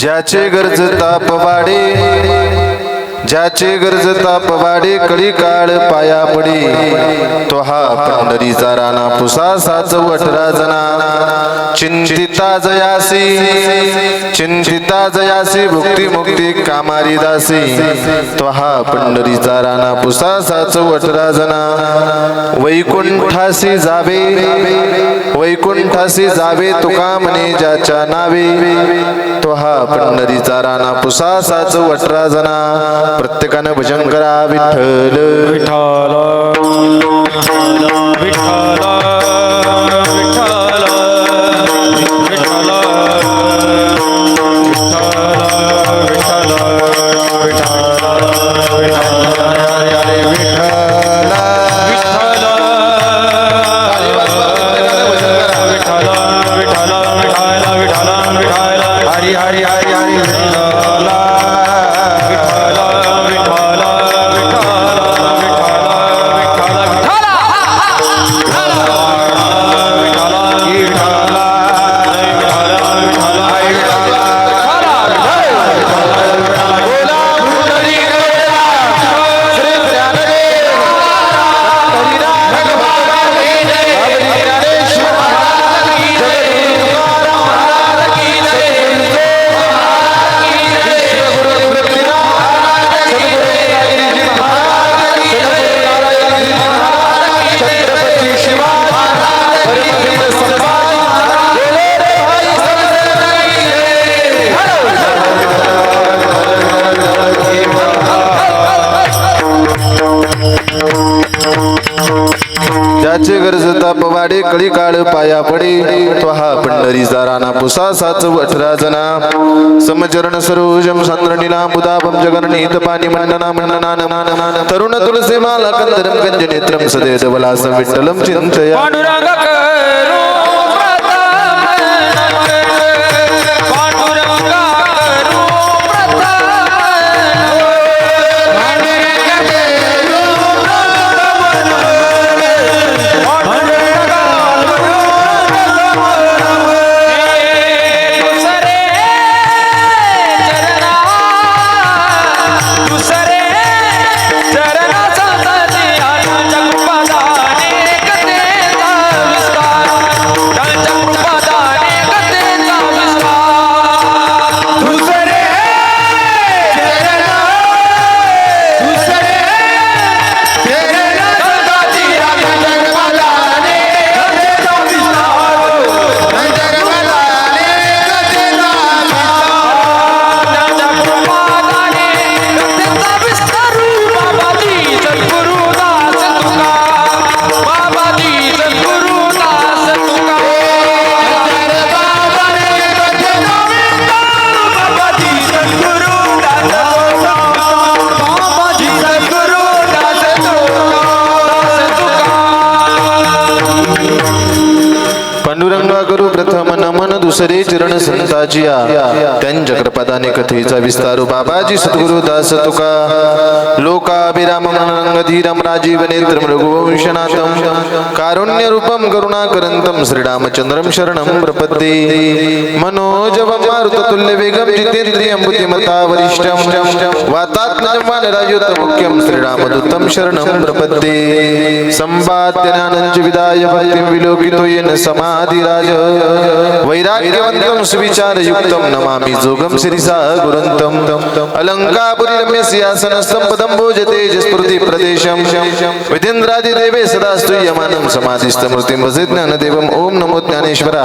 ज्याचे गरज ताप वाढे, ज्याचे गरज ताप वाढे, कळी काळ पाया पडी, तो हा पंढरीचा राणा पुसासाच वटरा जना. चिंतिता जयासी, चिंतिता जयासी, भुक्ती मुक्ती कामारी दासी, तो हा पंढरीचा राणा पुसासाच वटरा जना. वैकुंठासी जावे, वैकुंठासी जावे, तुका म्हणे ज्याच्या नावे, तो हा पंढरीचा राणा पुसासाच वटरा जना. प्रत्येकानं भजन करा. विठ्ठल विठ्ठल विठ्ठल विठ्ठल विठ्ठल हरी हरी हरी हरी ज्याचे गरज ताप वाढे, कळी काळ पाया पडे, तो हा पंढरीचा राणा पुसासाच वटरा जना. समचरण सरोजम चंद्र नीलांबुदाभं जगन्नीत पाणी मंडना मंडनान तरुण तुलसी माला कंदरम गंज नेत्रम सदेव वलासं विठ्ठलं चिंतया. पांडुरंगा करू प्रथम नमन, दुसरे चरण संताजिया, त्यांच्या कृपादाने कथेचा विस्तार. बाबाजी सद्गुरु दास तुका, लोकाभिराम मनरंग धीरम राजीव नेत्रम रघुवंशनाथम, कारुण्य रूपम करुणाकरंतम श्रीरामचंद्रम शरणं प्रपद्ये. मनोजवम मारुततुल्य वेगम जितेंद्रियं बुद्धिमता वरिष्ठम, वातात्मजं वानरायुत मुख्यं श्रीरामदूतं शरणं प्रपद्ये. संपाद्यनानंच विदाय भक्तिं विलोकितो येन समाधिराज, वैराग्यवन्तं सुविचारयुक्तं नमामि जोगं शिरिसा गुरुन्तं. अलङ्कापुरी रम्य सिंहासनस्थं पदं भोजते स्फुर्ति प्रदेशं, विधेन्द्रादिदेवे सदा स्तूयमानं समाधिस्थमूर्तिं भजे ज्ञानदेवं. ओम नमो ज्ञानेश्वरा,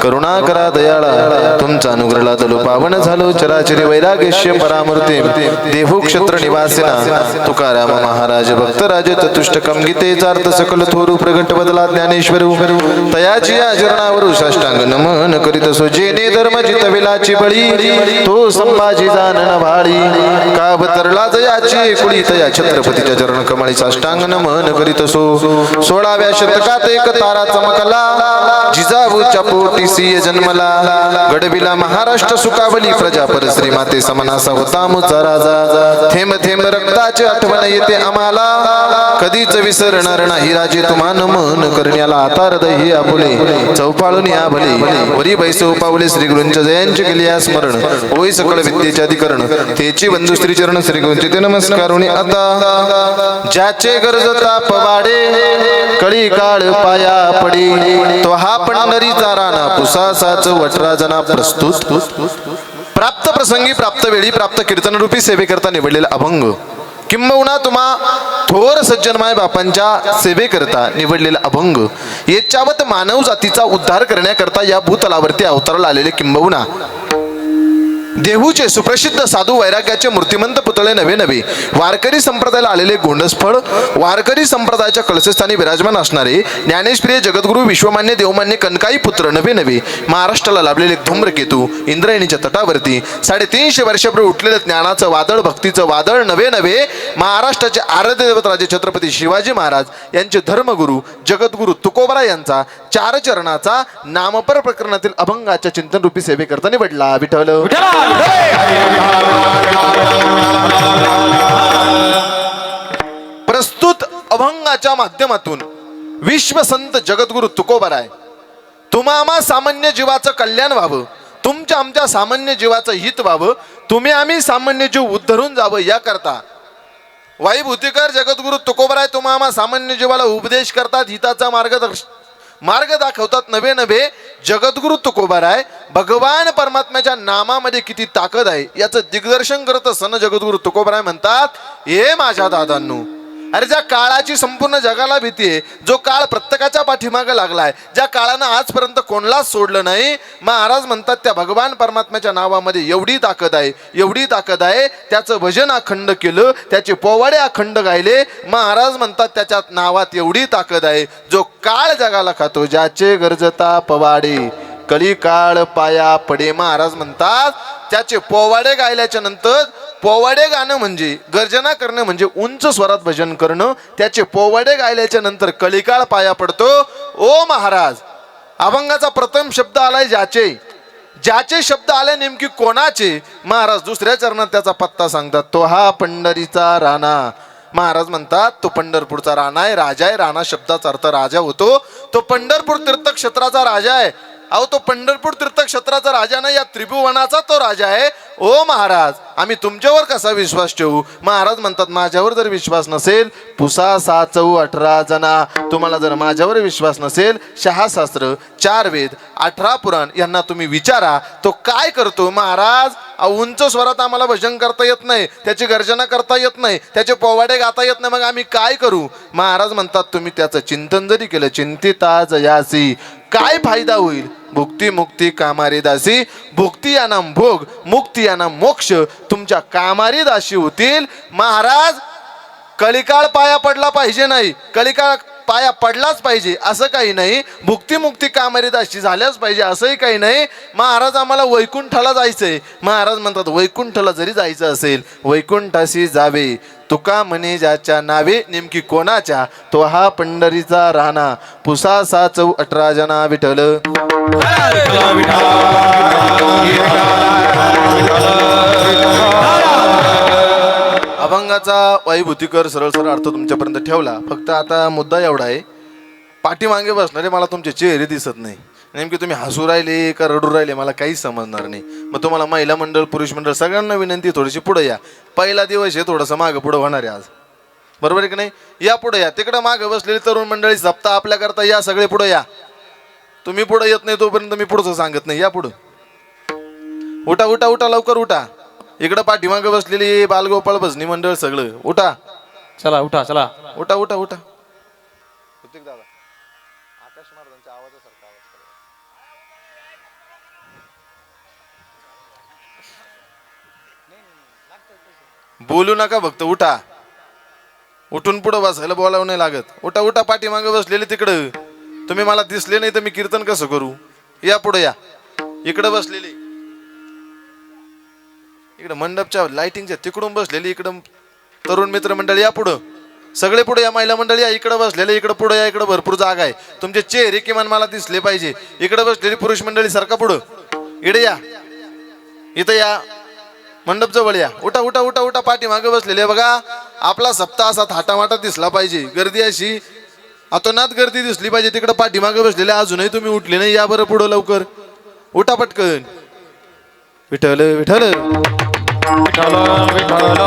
करुणाकरा दयाळा, तुमचा अनुग्रह लादलो पावन झालो चराचरी वैराग्यस्य परामूर्ती. देहू क्षत्र निवासिना तुकाराम महाराज भक्तराज चतुष्टकं गीतेचा अर्थ सकल थोरू प्रगट बदला ज्ञानेश्वरू. तयाची आचरणावरू साष्टांग नमन करीत सो, जेने धर्म जितविलाची बळी, तो संभाजी जानन भाळी. कावतरला जयाची कुळी, तया छत्रपतीच्या चरण कमळी साष्टांग नमन करीत सो. 16व्या शतकात एक तारा चमकला, जिजाऊच्या पोटी सिंह जन्मला. गडविला महाराष्ट्र सुखावली प्रजा, परश्री माते समनासा होता मुचा राजा. थेंब थेंब रक्ताची आठवण येते आम्हाला, कधीच विसरणार नाही राजे तुम्हा नमन करण्याला आता हृदय आपुले चौपाळून या भले वरी बैसो पावले श्री गुरूंच्या जयांचे केले या स्मरण होई सकळ विद्येचे अधिकरण तेची बंधू श्री चरण श्री गुरूंचे ते नमस्कारुणी आता ज्याचे गरज ताप वाडे कळी काळ पाया पडी तो हा पंढरीचा राणा पुसासाच वटराजना प्रस्तुत प्राप्त प्रसंगी प्राप्त वेळी प्राप्त कीर्तन रूपी सेवेकरता निवडलेला अभंग किंबहुना तुम्हा थोर सज्जन माय बापांच्या सेवेकरता निवडलेला अभंग याच्यावत मानव जातीचा उद्धार करण्याकरता या भूतलावरती अवतराला आलेले किंबहुना देहूचे सुप्रसिद्ध साधू वैराग्याचे मूर्तिमंत पुतळे नवे नवे वारकरी संप्रदायाला आलेले गोंडसफळ वारकरी संप्रदायाच्या कळसस्थानी विराजमान असणारे ज्ञानेश्वरी जगद्गुरु विश्वमान्य देवमान्य कनकाई पुत्र नवे नवे महाराष्ट्राला लाभलेले धूम्रकेतू इंद्रायणीच्या तटावरती 350 वर्षापूर्वी उठलेले ज्ञानाचं वादळ भक्तीचं वादळ नवे नवे महाराष्ट्राचे आराध्य दैवत राजे छत्रपती शिवाजी महाराज यांचे धर्मगुरु जगद्गुरु तुकोबरा यांचा 4 चरणाचा नामपर प्रकरणातील अभंगाच्या चिंतन रूपी सेवेकरता निवडला विठ्ठल प्रस्तुत अभंगाच्या माध्यमातून विश्वसंत जगद्गुरु तुकोबराय तुम्हा आम्हा सामान्य जीवाचं कल्याण व्हावं तुमच्या आमच्या सामान्य जीवाचं हित व्हावं तुम्ही आम्ही सामान्य जीव उद्धरून जावं याकरता वाईभूतिकर जगद्गुरु तुकोबराय तुम्हा आम्हा सामान्य जीवाला उपदेश करतात हिताचा मार्ग दाखवतात नवे नवे जगद्गुरु तुकोबराय भगवान परमात्म्याच्या नामामध्ये किती ताकद आहे याचं दिग्दर्शन करत असताना जगद्गुरु तुकोबराय म्हणतात हे माझ्या दादांनो अरे ज्या काळाची संपूर्ण जगाला भीती आहे जो काळ प्रत्येकाच्या पाठीमागे लागलाय ज्या काळानं आजपर्यंत कोणालाच सोडलं नाही महाराज म्हणतात त्या भगवान परमात्म्याच्या नावामध्ये एवढी ताकद आहे त्याचं भजन अखंड केलं त्याचे पोवाडे अखंड गायले महाराज म्हणतात त्याच्या नावात एवढी ताकद आहे जो काळ जगाला खातो ज्याचे गरजता पवाडे कली काळ पाया पडे महाराज म्हणतात त्याचे पोवाडे गायल्याच्या नंतर पोवाडे गाणं म्हणजे गर्जना करणं म्हणजे उंच स्वरात भजन करणं त्याचे पोवाडे गायल्याच्या नंतर कलिकाळ पाया पडतो ओ महाराज अभंगाचा प्रथम शब्द आलाय ज्याचे शब्द आले नेमकी कोणाचे महाराज दुसऱ्या चरणात त्याचा पत्ता सांगतात तो हा पंढरीचा राणा महाराज म्हणतात तो पंढरपूरचा राणा आहे राजा आहे राणा शब्दाचा अर्थ राजा होतो तो पंढरपूर तीर्थक्षेत्राचा राजा आहे अहो तो पंढरपूर तीर्थक्षेत्राचा राजा नाही या त्रिभुवनाचा तो राजा आहे ओ महाराज आम्ही तुमच्यावर कसा विश्वास ठेवू महाराज म्हणतात माझ्यावर जर विश्वास नसेल पुसा 6-18 जना तुम्हाला जर माझ्यावर विश्वास नसेल 6 शास्त्र 4 वेद 18 पुराण यांना तुम्ही विचारा तो काय करतो महाराज उंच स्वरात आम्हाला भजन करता येत नाही त्याची गर्जना करता येत नाही त्याचे पोवाडे गाता येत नाही मग आम्ही काय करू महाराज म्हणतात तुम्ही त्याचं चिंतन जरी केलं चिंतिता जयासी काय फायदा होईल भुक्ती मुक्ती कामारी दासी भुक्ती या नाम भोग मुक्ती या नाम मोक्ष तुमच्या कामारी दासी होतील महाराज कलिकाळ पाया पडला पाहिजे नाही कलिकाळ पाया पडलाच पाहिजे असं काही नाही भुक्ती मुक्ती कामारी दासी झाल्याच पाहिजे असंही काही नाही महाराज आम्हाला वैकुंठाला जायचंय महाराज म्हणतात वैकुंठाला जरी जायचं असेल वैकुंठाशी जावे तुका म्हणे ज्याच्या नावे नेमकी कोणाच्या तो हा पंढरीचा राणा पुसा 6-18 जना विठ्ठल अभंगाचा वाईभूतिकर सरळ सरळ अर्थ तुमच्यापर्यंत ठेवला फक्त आता मुद्दा एवढा आहे पाठीमागे बसणारे मला तुमचे चेहरे दिसत नाही नेमके तुम्ही हसू राहिले का रडू राहिले मला काहीच समजणार नाही मग तुम्हाला महिला मंडळ पुरुष मंडळ सगळ्यांना विनंती थोडीशी पुढे या पहिला दिवस आहे थोडंसं मागं पुढं होणार आहे आज बरोबर आहे की नाही या पुढे या तिकडं मागं बसलेली तरुण मंडळी सप्ताह आपल्या करता या सगळे पुढे या तुम्ही पुढे येत नाही तोपर्यंत मी पुढचं सांगत नाही या पुढं उठा उठा उठा लवकर उठा इकडं पाठीमागे बसलेली बालगोपाळ भजनी मंडळ सगळं उठा चला उठा चला उठा उठा उठा आकाश महाराजांच्या आवाजासारखा बोलू नका फक्त उठा उठून पुढं बसायला बोलावं नाही लागत उठा उठा पाठीमागे बसलेले तिकडं तुम्ही मला दिसले नाही तर मी कीर्तन कसं करू या पुढे या इकडं बसलेली इकडं मंडपच्या लाइटिंगच्या तिकडून बसलेली इकडं तरुण मित्र मंडळी या पुढं सगळे पुढे या महिला मंडळी या इकडे बसलेले इकडे पुढे या इकडे भरपूर जागा आहे तुमचे चेहरे किमान मला दिसले पाहिजे इकडे बसलेली पुरुष मंडळी सारखा पुढं इकडे या इथं या मंडप जवळ या. उठा उठा उठा उठा. पाठीमागे बसलेले बघा. आपला सप्ताह असा थाटामाटा दिसला पाहिजे. गर्दी अशी अतोनात गर्दी दिसली पाहिजे. तिकडे पाठीमागे बसलेले अजूनही तुम्ही उठले नाही. या बरं पुढं लवकर. उठा पटकन. विठ्ठल विठ्ठल विठ्ठल विठ्ठल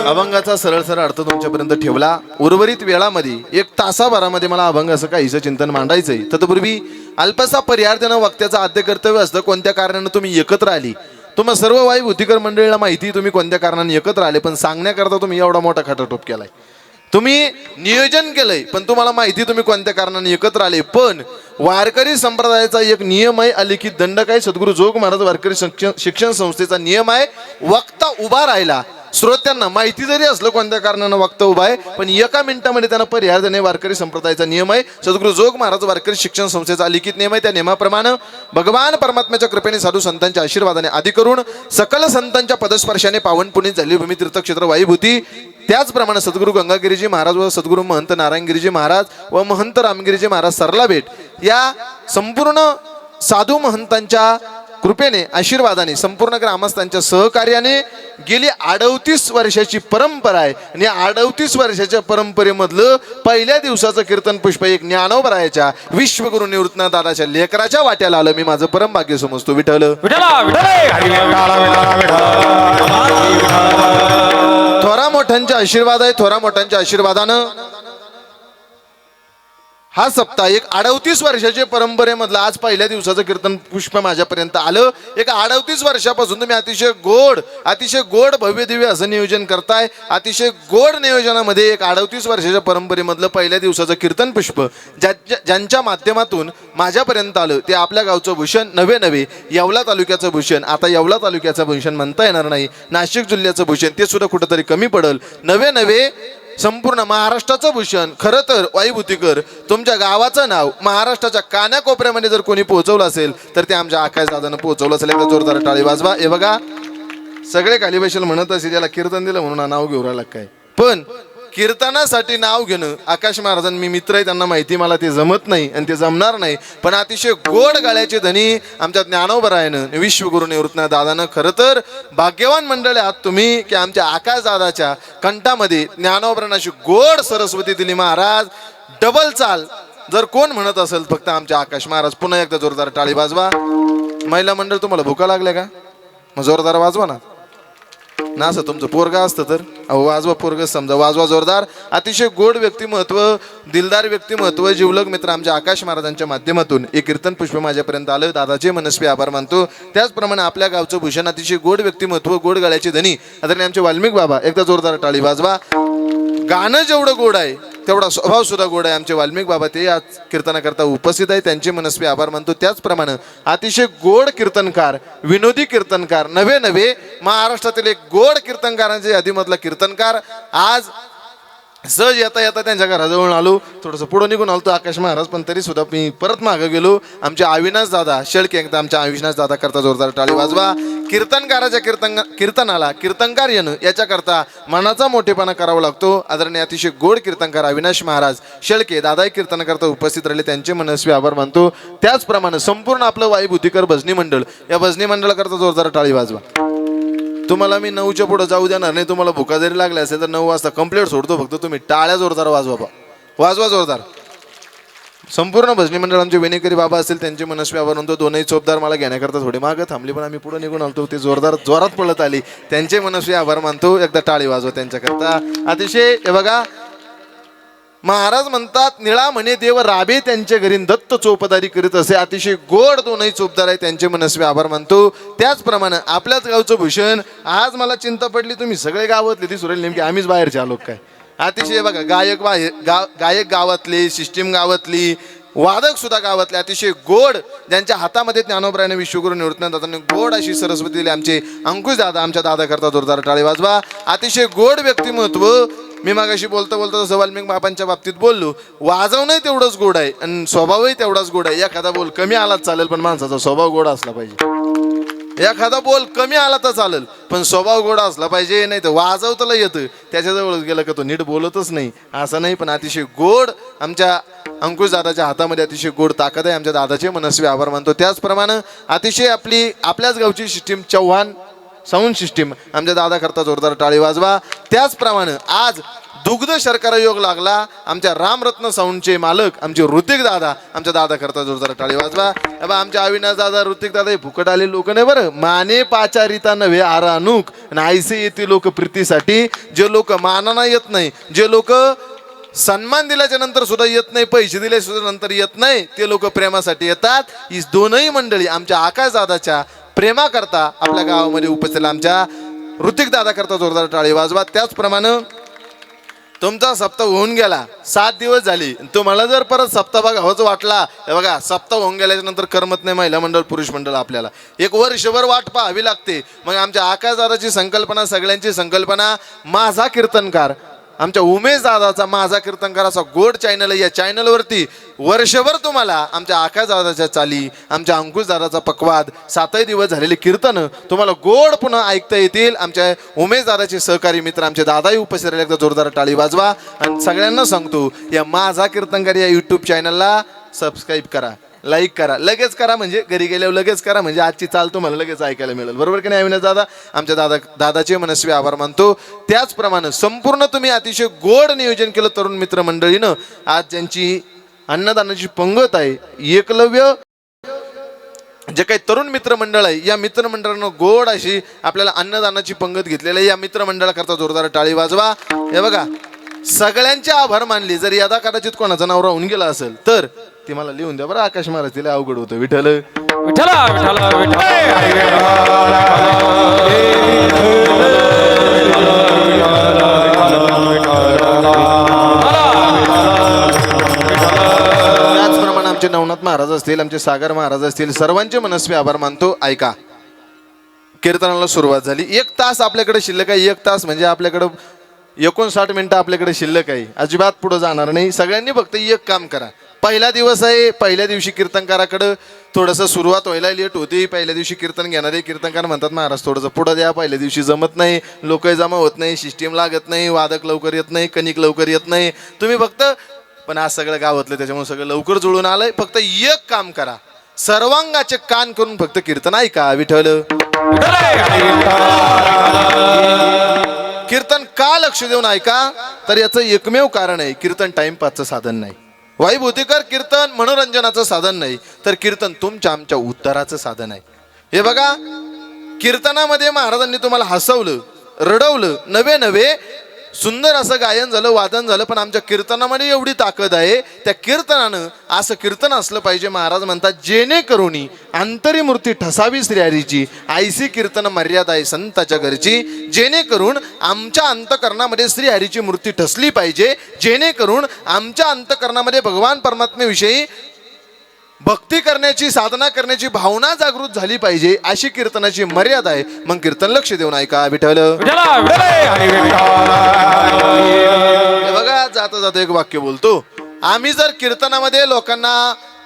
अभंगाचा सरळ सरळ अर्थ तुमच्यापर्यंत ठेवला. उर्वरित वेळामध्ये 1 तासाभरामध्ये मला अभंग असं काहीसं चिंतन मांडायचंय. तत्पूर्वी अल्पसा पर्यार्थानं वक्त्याचं आद्य कर्तव्य असतं. कोणत्या कारणानं तुम्ही एकत्र आली. तुम्हा सर्व वाई भूतिकर मंडळीला माहिती तुम्ही कोणत्या कारणाने एकत्र आले. पण सांगण्याकरता तुम्ही एवढा मोठा खटाटोप केलाय. तुम्ही नियोजन केलंय पण तुम्हाला माहिती तुम्ही कोणत्या कारणाने एकत्र आले. पण वारकरी संप्रदायाचा एक नियम आहे. अलिखित दंडक आहे. सद्गुरू जोग महाराज वारकरी शिक्षण संस्थेचा नियम आहे. वक्ता उभा राहिला. श्रोत्यांना माहिती जरी असलं कोणत्या कारणानं वक्ता उभा आहे पण एका मिनिटामध्ये त्यांना पर्याय देणे वारकरी संप्रदायाचा नियम आहे. सद्गुरू जोग महाराज वारकरी शिक्षण संस्थेचा अलिखित नियम आहे. त्या नियमाप्रमाणे भगवान परमात्म्याच्या कृपेने साधू संतांच्या आशीर्वादाने आदी करून सकल संतांच्या पदस्पर्शाने पावन पुनीत झाली भूमी तीर्थक्षेत्र वाईभूती. त्याचप्रमाणे सद्गुरू गंगागिरीजी महाराज व सद्गुरू महंत नारायणगिरीजी महाराज व महंत रामगिरीजी महाराज सरला भेट या संपूर्ण साधू महंतांच्या कृपेने आशीर्वादाने संपूर्ण ग्रामस्थांच्या सहकार्याने गेली 38 वर्षाची परंपरा आहे. आणि 38 वर्षाच्या परंपरेमधलं पहिल्या दिवसाचं कीर्तन पुष्प एक ज्ञानोबरायाच्या विश्वगुरु निवृत्तनाथ दादाच्या लेकराच्या वाट्याला आलं. मी माझं परम भाग्य समजतो. विठ्ठल थोरा मोठ्यांचा आशीर्वाद आहे. थोरा मोठ्यांच्या आशीर्वादानं हा सप्ताह एक 38 वर्षाच्या परंपरेमधला आज पहिल्या दिवसाचं कीर्तन पुष्प माझ्यापर्यंत आलं. एक 38 वर्षापासून तुम्ही अतिशय गोड भव्य दिव्य असं नियोजन करताय. अतिशय गोड नियोजनामध्ये एक 38 वर्षाच्या परंपरेमधलं पहिल्या दिवसाचं कीर्तन पुष्प ज्यांच्या माध्यमातून माझ्यापर्यंत आलं ते आपल्या गावचं भूषण नवे येवला तालुक्याचं भूषण. आता येवला तालुक्याचं भूषण म्हणता येणार नाही. नाशिक जिल्ह्याचं भूषण ते सुद्धा कुठंतरी कमी पडल. नवे संपूर्ण महाराष्ट्राचं भूषण. खरं तर वाईभूतीकर तुमच्या गावाचं नाव महाराष्ट्राच्या कानाकोपऱ्यामध्ये जर कोणी पोहोचवलं असेल तर ते आमच्या आकाश दादानं पोहोचवलं असेल. एकदा जोरदार टाळी वाजवा. हे बघा सगळे खाली बसेल म्हणत असेल याला कीर्तन दिलं म्हणून नाव घेऊ राहिला काय. पण कीर्तनासाठी नाव घेणं आकाश महाराजां मी मित्र आहे त्यांना माहिती मला ते जमत नाही आणि ते जमणार नाही. पण अतिशय गोड गाळ्याचे धनी आमच्या ज्ञानोबरायानं विश्वगुरु निवृत्तनाथ दादानं खरं तर भाग्यवान मंडळी आहात तुम्ही की आमच्या आकाश दादाच्या कंठामध्ये ज्ञानोबरानाशी गोड सरस्वती दिली. महाराज डबल चाल जर कोण म्हणत असेल फक्त आमच्या आकाश महाराज. पुन्हा एकदा जोरदार टाळी वाजवा. महिला मंडळ तुम्हाला भुका लागल्या का मग जोरदार वाजवा ना. ना असं तुमचं पोरगा असतं तर अहो वाजवा. पोरग समजा वाजवा जोरदार. अतिशय गोड व्यक्तिमत्व दिलदार व्यक्तिमत्व जीवलग मित्र आमच्या आकाश महाराजांच्या माध्यमातून एक कीर्तन पुष्प माझ्यापर्यंत आलं. दादाचे मनस्वी आभार मानतो. त्याचप्रमाणे आपल्या गावचं भूषण अतिशय गोड व्यक्तिमत्व गोड गाळ्याचे धनी आदरणीय आमचे वाल्मिक बाबा. एकदा जोरदार टाळी वाजवा. गाणं जेवढं गोड आहे तेवढा स्वभाव सुद्धा गोड आहे. आमचे वाल्मिक बाबा ते आज कीर्तनाकरता उपस्थित आहे. त्यांचे मनस्वी आभार मानतो. त्याचप्रमाणे अतिशय गोड कीर्तनकार विनोदी कीर्तनकार नवे महाराष्ट्रातील एक गोड कीर्तनकारांच्या यादीमधला कीर्तनकार आज सहज येता येता त्यांच्या घराजवळ आलो. थोडंसं पुढं निघून आलो आकाश महाराज पण तरी सुद्धा मी परत मागं गेलो. आमचे अविनाश दादा शेळके एकदा आमच्या अविनाश दादा करता जोरदार टाळी वाजवा. कीर्तनकाराच्या कीर्तनाला कीर्तनकार येणं याच्याकरता मनाचा मोठेपणा करावा लागतो. आदरणीय अतिशय गोड कीर्तनकार अविनाश महाराज शेळके दादा कीर्तनाकरता उपस्थित राहिले त्यांचे मनस्वी आभार मानतो. त्याचप्रमाणे संपूर्ण आपलं वाईभूतिकर भजनी मंडळ या भजनी मंडळाकरता जोरदार टाळी वाजवा. तुम्हाला मी 9च्या पुढे जाऊ देणार नाही. तुम्हाला भुका जरी लागल्या असेल तर 9 वाजता कंप्लीट सोडतो. फक्त तुम्ही टाळ्या जोरदार वाजवा. वाजवा जोरदार. संपूर्ण भजनी मंडळ आमचे वेणेकरी बाबा असतील त्यांचे मनस्वी आभार मानतो. दोनही चोपदार मला घेण्याकरता थोडी मागं थांबली पण आम्ही पुढे निघून आलतो. ते जोरात पळत आली. त्यांचे मनस्वी आभार मानतो. एकदा टाळी वाजवा त्यांच्याकरता. अतिशय हे बघा महाराज म्हणतात निळा म्हणे देव राबे त्यांच्या घरी दत्त चोपदारी करीत असे. अतिशय गोड दोनही चोपदार आहे त्यांचे मनस्वी आभार मानतो. त्याचप्रमाणे आपल्याच गावचं भूषण आज मला चिंता पडली तुम्ही सगळे गावातले ती सुरेल नेमकी आम्हीच बाहेरचे आलो काय. अतिशय बघा गायक गावातले सिस्टीम गावातली वादक सुद्धा गावातले अतिशय गोड ज्यांच्या हातामध्ये ज्ञानोबरायाने विश्वगुरु निवृत्तनाथ दादांनी गोड अशी सरस्वती दिली. आमचे अंकुश दादा आमच्या दादा करता जोरदार टाळी वाजवा. अतिशय गोड व्यक्तिमत्व. मी मागाशी बोलता जसं वाल्मिक बाबांच्या बाबतीत बोललो वाजवणंही तेवढंच गोड आहे आणि स्वभावही तेवढाच गोड आहे. एखादा बोल कमी आलाच चालेल पण माणसाचा स्वभाव गोड असला पाहिजे. एखादा बोल कमी आला तर चालेल, पण स्वभाव गोड असला पाहिजे. नाही तर वाजवताला येतं, त्याच्याजवळ गेलं का तो नीट बोलतच नाही, असं नाही. पण अतिशय गोड आमच्या अंकुश दादाच्या हातामध्ये अतिशय गोड ताकद आहे. आमच्या दादाचे मनस्वी आभार मानतो. त्याचप्रमाणे अतिशय आपल्याच गावची सिस्टीम चव्हाण साऊंड सिस्टीम, आमच्या दादा करता जोरदार टाळी वाजवा. त्याचप्रमाणे आज दुग्ध शर्करा योग लागला आमच्या रामरत्न साऊंडचे मालक आमचे ऋतिक दादा, आमच्या दादा करता जोरदार टाळी वाजवा. आमच्या अविनाश दादा, ऋतिक दादा हे फुकट आले लोक नाही बरं. माने पाचारिता नव्हे आरानुक, नाहीसे येते लोक प्रीतीसाठी. जे लोक मानाना येत नाही, जे लोक सन्मान दिल्याच्या नंतर सुद्धा येत नाही, पैसे दिले सुद्धा नंतर येत नाही, ते लोक प्रेमासाठी येतात. ही दोनही मंडळी आमच्या आकाश दादाच्या प्रेमाकरता आपल्या गावामध्ये उपस्थित आमच्या ऋतिक दादा करता जोरदार टाळी वाजवा. त्याचप्रमाणे तुमचा सप्ताह होऊन गेला, 7 दिवस झाली, तुम्हाला जर परत सप्ताह बघावाच वाटला, हे बघा सप्ताह होऊन गेल्याच्या नंतर करमत नाही महिला मंडळ पुरुष मंडळ. आपल्याला एक वर्षभर वाट पाहावी लागते. मग आमच्या आकाश दादाची संकल्पना, सगळ्यांची संकल्पना, माझा कीर्तनकार, आमच्या उमेश दादाचा माझा कीर्तनकार असा गोड चॅनल आहे. या चॅनलवरती वर्षभर तुम्हाला आमच्या आकाश दादाच्या चाली, आमच्या अंकुश दादाचा पक्वाद, 7 दिवस झालेले कीर्तन तुम्हाला गोड पुन्हा ऐकता येतील. आमच्या उमेश दादाचे सहकारी मित्र आमचे दादाही उपस्थित राहिले, एकदा जोरदार टाळी वाजवा. आणि सगळ्यांना सांगतो, या माझा कीर्तनकार या यूट्यूब चॅनलला सबस्क्राईब करा, लाईक करा, लगेच करा. म्हणजे घरी गेल्यावर लगेच करा, म्हणजे आजची चाल तुम्हाला लगेच ऐकायला मिळेल. बरोबर की नाही अविनाश दादा? आमच्या दादाचे मनस्वी आभार मानतो. त्याचप्रमाणे संपूर्ण तुम्ही अतिशय गोड नियोजन केलं तरुण मित्र मंडळीनं. आज ज्यांची अन्नदानाची पंगत आहे, एकलव्य जे काही तरुण मित्रमंडळ आहे, या मित्रमंडळानं गोड अशी आपल्याला अन्नदानाची पंगत घेतलेली आहे. या मित्रमंडळाकरता जोरदार टाळी वाजवा. हे बघा सगळ्यांचे आभार मानले. जर यदा कदाचित कोणाचा नवरा होऊन गेला असेल तर ती मला लिहून द्या बरं. आकाश महाराज तिला अवघड होतं. विठ्ठल विठ्ठला विठ्ठला त्याचप्रमाणे आमचे नवनाथ महाराज असतील, आमचे सागर महाराज असतील, सर्वांचे मनस्वी आभार मानतो. ऐका, कीर्तनाला सुरुवात झाली. 1 तास आपल्याकडे शिल्लक आहे. 1 तास म्हणजे आपल्याकडं 59 मिनिटं आपल्याकडे शिल्लक आहे. अजिबात पुढे जाणार नाही. सगळ्यांनी फक्त एक काम करा. पहिला दिवस आहे, पहिल्या दिवशी कीर्तनकाराकडं थोडंसं सुरुवात व्हायला लेट होती. पहिल्या दिवशी कीर्तन घेणारे कीर्तनकार म्हणतात महाराज थोडंसं पुढं द्या, पहिल्या दिवशी जमत नाही, लोक जमा होत नाही, सिस्टीम लागत नाही, वादक लवकर येत नाही, कणिक लवकर येत नाही. तुम्ही फक्त, पण आज सगळं गावातलं त्याच्यामुळे सगळं लवकर जुळून आलंय. फक्त एक काम करा, सर्वांगाचे कान करून फक्त कीर्तन ऐका. विठ्ठल कीर्तन का लक्ष देऊन ऐका, तर याचं एकमेव कारण आहे, कीर्तन टाइमपासचं साधन नाही. वाईभूतीकर कीर्तन मनोरंजनाचं साधन नाही, तर कीर्तन तुमच्या आमच्या उद्धाराचं साधन आहे. हे बघा, कीर्तनामध्ये महाराजांनी तुम्हाला हसवलं, रडवलं, नवे नवे सुंदर असं गायन झालं, वादन झालं. पण आमच्या कीर्तनामध्ये एवढी ताकद आहे, त्या कीर्तनानं असं कीर्तन असलं पाहिजे. महाराज म्हणतात, जेणेकरून अंतरी मूर्ती ठसावी श्रीहरीची, आयसी कीर्तन मर्यादा आहे संताच्या घरची. जेणेकरून आमच्या अंतकरणामध्ये श्रीहरीची मूर्ती ठसली पाहिजे, जेणेकरून आमच्या अंतकरणामध्ये भगवान परमात्म्याविषयी भक्ती करण्याची, साधना करण्याची भावना जागृत झाली पाहिजे. अशी कीर्तनाची मर्यादा आहे. मग कीर्तन लक्ष देऊन ऐका. विठ्ठल बघा, जाता जाता एक वाक्य बोलतो. आम्ही जर कीर्तनामध्ये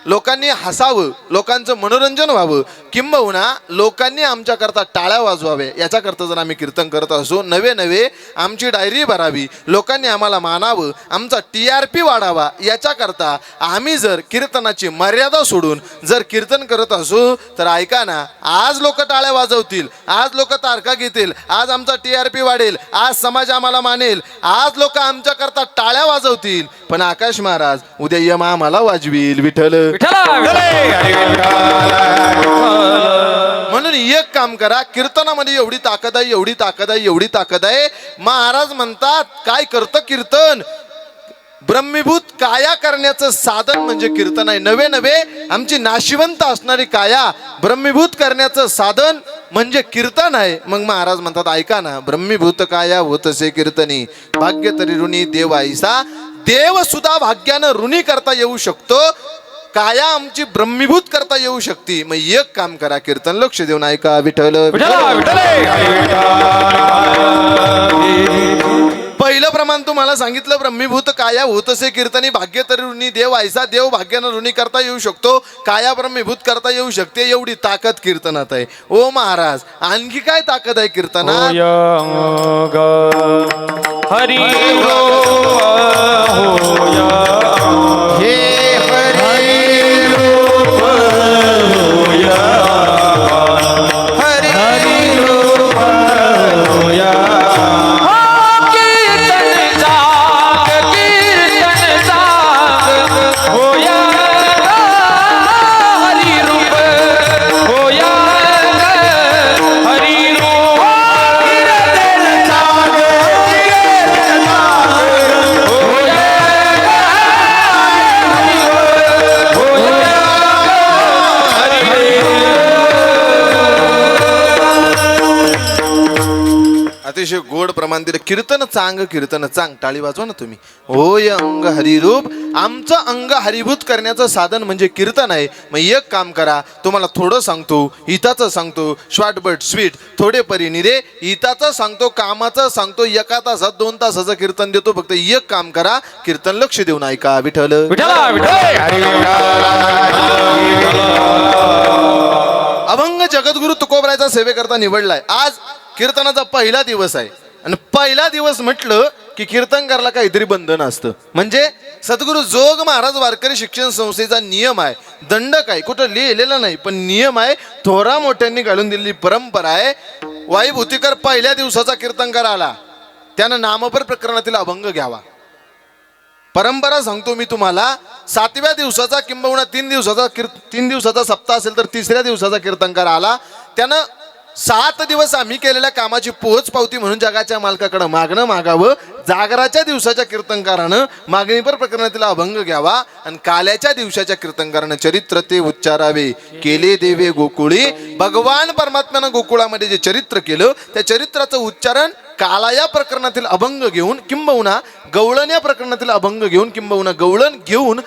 लोकांनी हसावं, लोकांचं मनोरंजन व्हावं, किंबहुना लोकांनी आमच्याकरता टाळ्या वाजवाव्या, याच्याकरता जर आम्ही कीर्तन करत असो, नवे नवे आमची डायरी भरावी, लोकांनी आम्हाला मानावं, आमचा TRP वाढावा, याच्याकरता आम्ही जर कीर्तनाची मर्यादा सोडून जर कीर्तन करत असो, तर ऐका ना, आज लोक टाळ्या वाजवतील, आज लोक तारखा घेतील, आज आमचा TRP वाढेल, आज समाज आम्हाला मानेल, आज लोक आमच्याकरता टाळ्या वाजवतील, पण आकाश महाराज उद्या यम आम्हाला वाजवील. विठ्ठल म्हणून एक काम करा, कीर्तनामध्ये एवढी ताकद आहे, एवढी ताकद आहे, एवढी ताकद आहे. महाराज म्हणतात, काय करतं कीर्तन? ब्रह्मीभूत काया करण्याचं साधन म्हणजे कीर्तन आहे. नवे नवे आमची नाशिवंत असणारी काया ब्रह्मीभूत करण्याचं साधन म्हणजे कीर्तन आहे. मग महाराज म्हणतात, ऐका ना, ब्रह्मीभूत काया होतसे कीर्तनी, भाग्य तरी ऋणी देव आईसा. देव सुद्धा भाग्यानं ऋणी करता येऊ शकतो, काया आमची ब्रह्मीभूत करता येऊ शकते. मग एक काम करा, कीर्तन लक्ष देऊन ऐका. विठ्ठल पहिलं प्रमाण निर्माण तुम्हाला सांगितलं ब्रह्मीभूत काया होतसे कीर्तनी भाग्य तरी ऋणी देव ऐसा देव भाग्यानं ऋणी करता येऊ शकतो काया ब्रह्मीभूत करता येऊ शकते एवढी ताकद कीर्तनात आहे. ओ महाराज आणखी काय ताकद आहे कीर्तनात? होय ग हरी होय हे हरी रूप होय हरी रूप होय कीर्तन जाग होय हरी रूप होय हरी रूप अतिशय गोड प्रमाण दिलं. कीर्तन चांग टाळी वाजवा ना तुम्ही. होय अंग हरिरूप. आमचं अंग हरिभूत करण्याचं साधन म्हणजे कीर्तन आहे. मग एक काम करा, तुम्हाला थोडं सांगतो, हिताचं सांगतो, शॉर्टबट स्वीट थोडे परीनी रे. हिताचं सांगतो, कामाचं सांगतो, एका तासात 2 तासाचं कीर्तन देतो. फक्त एक काम करा, कीर्तन लक्ष देऊन ऐका. विठ्ठल विठ्ठला अभंग जगद्गुरु तुकोबरायचा सेवेकरता निवडलाय. आज कीर्तनाचा पहिला दिवस आहे आणि पहिला दिवस म्हटलं की कीर्तनकारला काहीतरी बंधन असतं. म्हणजे सद्गुरु जोग महाराज वारकरी शिक्षण संस्थेचा नियम आहे, दंडक आहे, कुठं लिहिलेलं नाही पण नियम आहे, थोरा मोठ्यांनी घालून दिलेली परंपरा आहे. वाई भूतिकर पहिल्या दिवसाचा कीर्तनकार आला, त्यानं नामपर प्रकरणातील अभंग घ्यावा. परंपरा सांगतो मी तुम्हाला, 7व्या दिवसाचा किंबहुना 3 दिवसाचा सप्ताह असेल तर 3ऱ्या दिवसाचा कीर्तनकार आला, त्यानं 7 दिवस आम्ही केलेल्या कामाची पोहोच पावती म्हणून जगाच्या मालकाकडे मागणं मागावं. जागराच्या दिवसाच्या कीर्तनकारानं मागणीपर प्रकरणातील अभंग घ्यावा आणि काल्याच्या दिवसाच्या कीर्तनकारानं चरित्र ते उच्चारावे. केले देवे गोकुळी. भगवान परमात्म्यानं गोकुळामध्ये जे चरित्र केलं त्या चरित्राचं उच्चारण काला या प्रकरणातील अभंग घेऊन किंबहुना गवळण या प्रकरणातील अभंग घेऊन किंबहुना गवळण घेऊन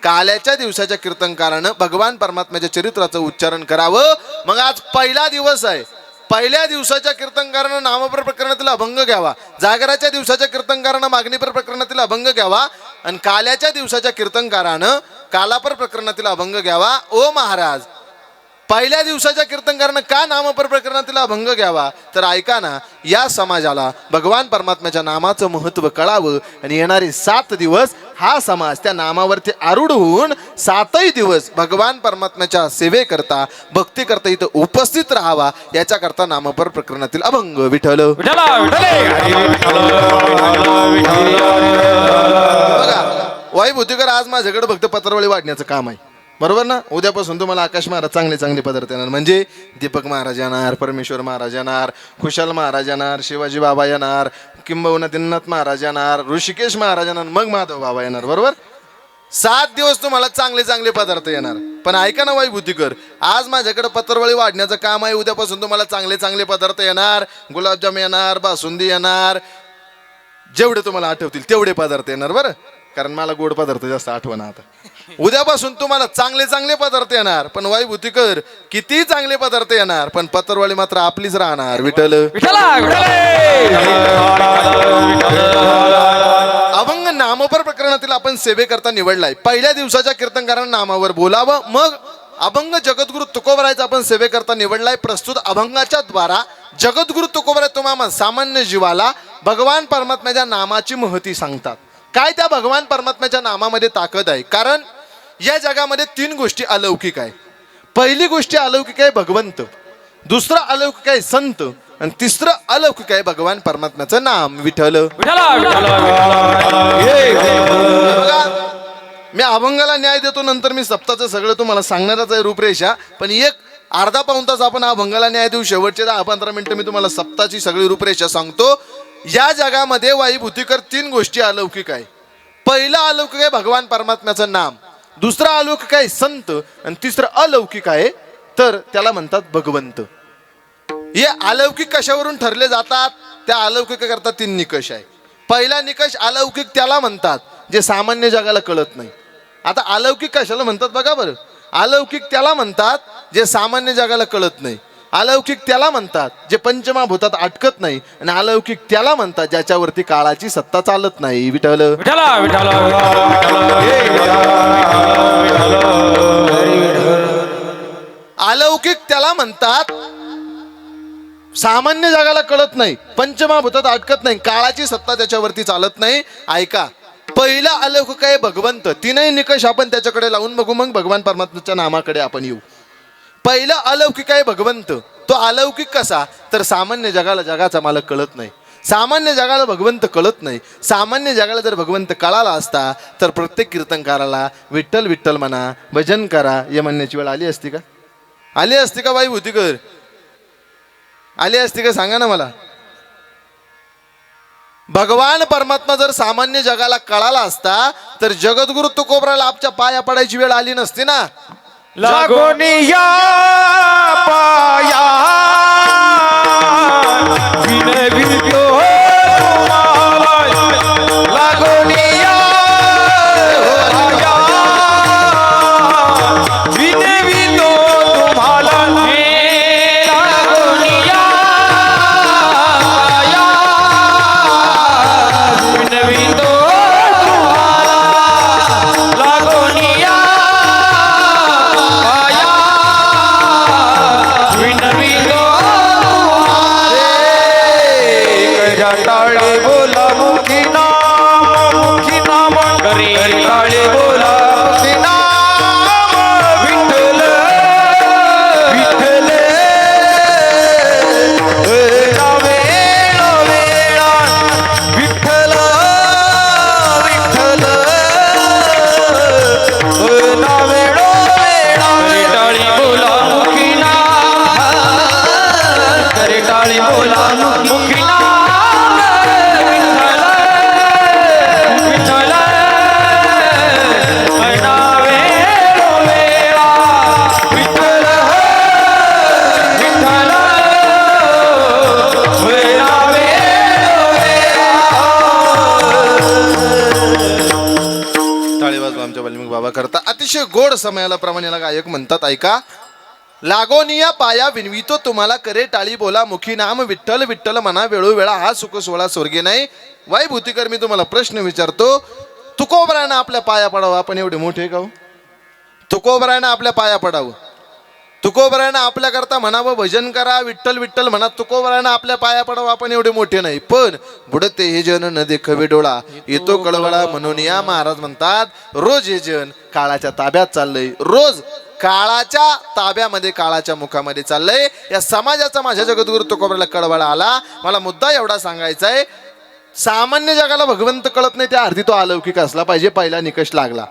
काल्याच्या दिवसाच्या कीर्तनकारानं भगवान परमात्म्याच्या चरित्राचं उच्चारण करावं. मग आज पहिला दिवस आहे, पहिल्या दिवसाच्या कीर्तनकारानं नामपर प्रकरणातील अभंग घ्यावा, जागराच्या दिवसाच्या कीर्तनकारानं मागणीपर प्रकरणातील अभंग घ्यावा आणि काल्याच्या दिवसाच्या कीर्तनकारानं कालापर प्रकरणातील अभंग घ्यावा. ओ महाराज, पहिल्या दिवसाच्या कीर्तनकारानं का नामपर प्रकरणातील अभंग घ्यावा? तर ऐका ना, या समाजाला भगवान परमात्म्याच्या नामाचं महत्त्व कळावं आणि येणारे 7 दिवस हा समाज त्या नामावरती आरूढ होऊन 7ही दिवस भगवान परमात्म्याच्या सेवेकरता भक्तीकरता इथं उपस्थित राहावा, याच्याकरता नामपर प्रकरणातील अभंग. विठ्ठल बघा, वाई भूतिकर आज माझ्याकडे फक्त पत्रवळी वाढण्याचं काम आहे, बरोबर ना? उद्यापासून तुम्हाला आकाश महाराज चांगले पदार्थ येणार. म्हणजे दीपक महाराज येणार, परमेश्वर महाराज येणार, खुशाल महाराज येणार, शिवाजी बाबा येणार, किंबहुना दिननाथ महाराज येणार, ऋषिकेश महाराज येणार, मग माधव बाबा येणार, बरोबर? 7 दिवस तुम्हाला चांगले पदार्थ येणार. पण ऐका ना वाई भूतिकर, आज माझ्याकडे पत्रवळी वाढण्याचं काम आहे, उद्यापासून तुम्हाला चांगले पदार्थ येणार, गुलाबजाम येणार, बासुंदी येणार, जेवढे तुम्हाला आठवतील तेवढे पदार्थ येणार. बरं, कारण मला गोड पदार्थ जास्त आठवणा. आता उद्यापासून तुम्हाला चांगले पदार्थ येणार. पण वाई भूतिकर, किती चांगले पदार्थ येणार पण पत्रवाळी मात्र आपलीच राहणार. विठ्ठल अभंग नामपर प्रकरणातील आपण सेवेकरता निवडलाय. पहिल्या दिवसाच्या कीर्तनकारांना नामावर बोलावं, मग अभंग जगद्गुरु तुकोबरायचा आपण सेवेकरता निवडलाय. प्रस्तुत अभंगाच्या द्वारा जगद्गुरु तुकोबराय तुम्हाला सामान्य जीवाला भगवान परमात्म्याच्या नामाची महती सांगतात. काय त्या भगवान परमात्म्याच्या नामामध्ये ताकद आहे? कारण या जगामध्ये 3 गोष्टी अलौकिक आहे. पहिली गोष्ट अलौकिक आहे भगवंत, दुसरं अलौकिक आहे संत आणि तिसरं अलौकिक आहे भगवान परमात्म्याचं नाम. विठ्ठल बघा, मी अभंगाला न्याय देतो, नंतर मी सप्ताचं सगळं तुम्हाला सांगणारच आहे रूपरेषा. पण एक अर्धा-पाऊण तास आपण अभंगाला न्याय देऊ, शेवटचे 10-15 मिनिटं मी तुम्हाला सप्ताची सगळी रूपरेषा सांगतो. या जगामध्ये वाई भूतिकर 3 गोष्टी अलौकिक आहे. पहिला अलौकिक आहे भगवान परमात्म्याचं नाम, दुसरा अलौकिक आहे संत आणि तिसरं अलौकिक आहे तर त्याला म्हणतात भगवंत. हे अलौकिक कशावरून ठरले जातात? त्या अलौकिक करता 3 निकष आहे. पहिला निकष अलौकिक त्याला म्हणतात जे सामान्य जगाला कळत नाही. आता अलौकिक कशाला म्हणतात बघा बरं. अलौकिक त्याला म्हणतात जे सामान्य जगाला कळत नाही. अलौकिक त्याला म्हणतात जे पंचमहाभूतात अटकत नाही, आणि अलौकिक त्याला म्हणतात ज्याच्यावरती काळाची सत्ता चालत नाही. विठ्ठल विठ्ठला विठ्ठला अलौकिक त्याला म्हणतात सामान्य जगाला कळत नाही, पंचमहाभूतात अटकत नाही, काळाची सत्ता त्याच्यावरती चालत नाही. ऐका, पहिला अलौकिक आहे भगवंत. तीनही निकष आपण त्याच्याकडे लावून बघू, मग भगवान परमात्म्याच्या नामाकडे आपण येऊ. पहिला अलौकिक आहे भगवंत. तो अलौकिक कसा, तर सामान्य जगाला जगाचा मालक कळत नाही, सामान्य जगाला भगवंत कळत नाही. सामान्य जगाला जर भगवंत कळाला असता तर प्रत्येक कीर्तनकाराला विठ्ठल विठ्ठल म्हणा, भजन करा या म्हणण्याची वेळ आली असती का? आली असती का बाई भूतीकर? आली असती का? सांगा ना मला. भगवान परमात्मा जर सामान्य जगाला कळाला असता तर जगद्गुरु तुकोबराला आपल्या पाया पडायची वेळ आली नसती ना. लागोनिया पाया विनवितो तुम्हाला लागोनिया पाया विनवितो तुम्हाला लागोनिया पाया विनवितो तुम्हाला लागोनिया टाळे बोला मुखी नाम करे टाळे बोला मुखी नाम विठ्ठल विठ्ठल वेळा वेळा विठ्ठल विठ्ठल वेळा वेळा टाळे बोला मुखी नाम करे टाळे बोला मुखी नाम आमच्या वाल्मिक बाबा करता अतिशय गोड समयाला प्रमाणे गायक म्हणतात. ऐका, लागोनिया पाया विनवितो तुम्हाला करे टाळी बोला मुखी नाम विठ्ठल विठ्ठल म्हणा वेळोवेळा हा सुख सोहळा स्वर्गे नाही. वाई भूतीकर, मी तुम्हाला प्रश्न विचारतो, तुकोबरानं आपल्या पाया पडावं, आपण एवढे मोठे का हो? तुकोबरानं आपल्या पाया पडावं, तुकोबरानं आपल्याकरता म्हणावं भजन करा विठ्ठल विठ्ठल म्हणा, तुकोबरानं आपल्या पाया पडावं, आपण एवढे मोठे नाही. पण बुडते हे जन न देखावे डोळा येतो कळवळा म्हणून या महाराज म्हणतात रोज हे जन काळाच्या ताब्यात चाललंय, रोज काळाच्या ताब्यामध्ये काळाच्या मुखामध्ये चाललंय. या समाजाचा माझ्या जगद्गुरु तुकोबराला कळवळा आला. मला मुद्दा एवढा सांगायचा आहे, सामान्य जगाला भगवंत कळत नाही त्या अर्थी तो अलौकिक असला पाहिजे. पहिला निकष लागला.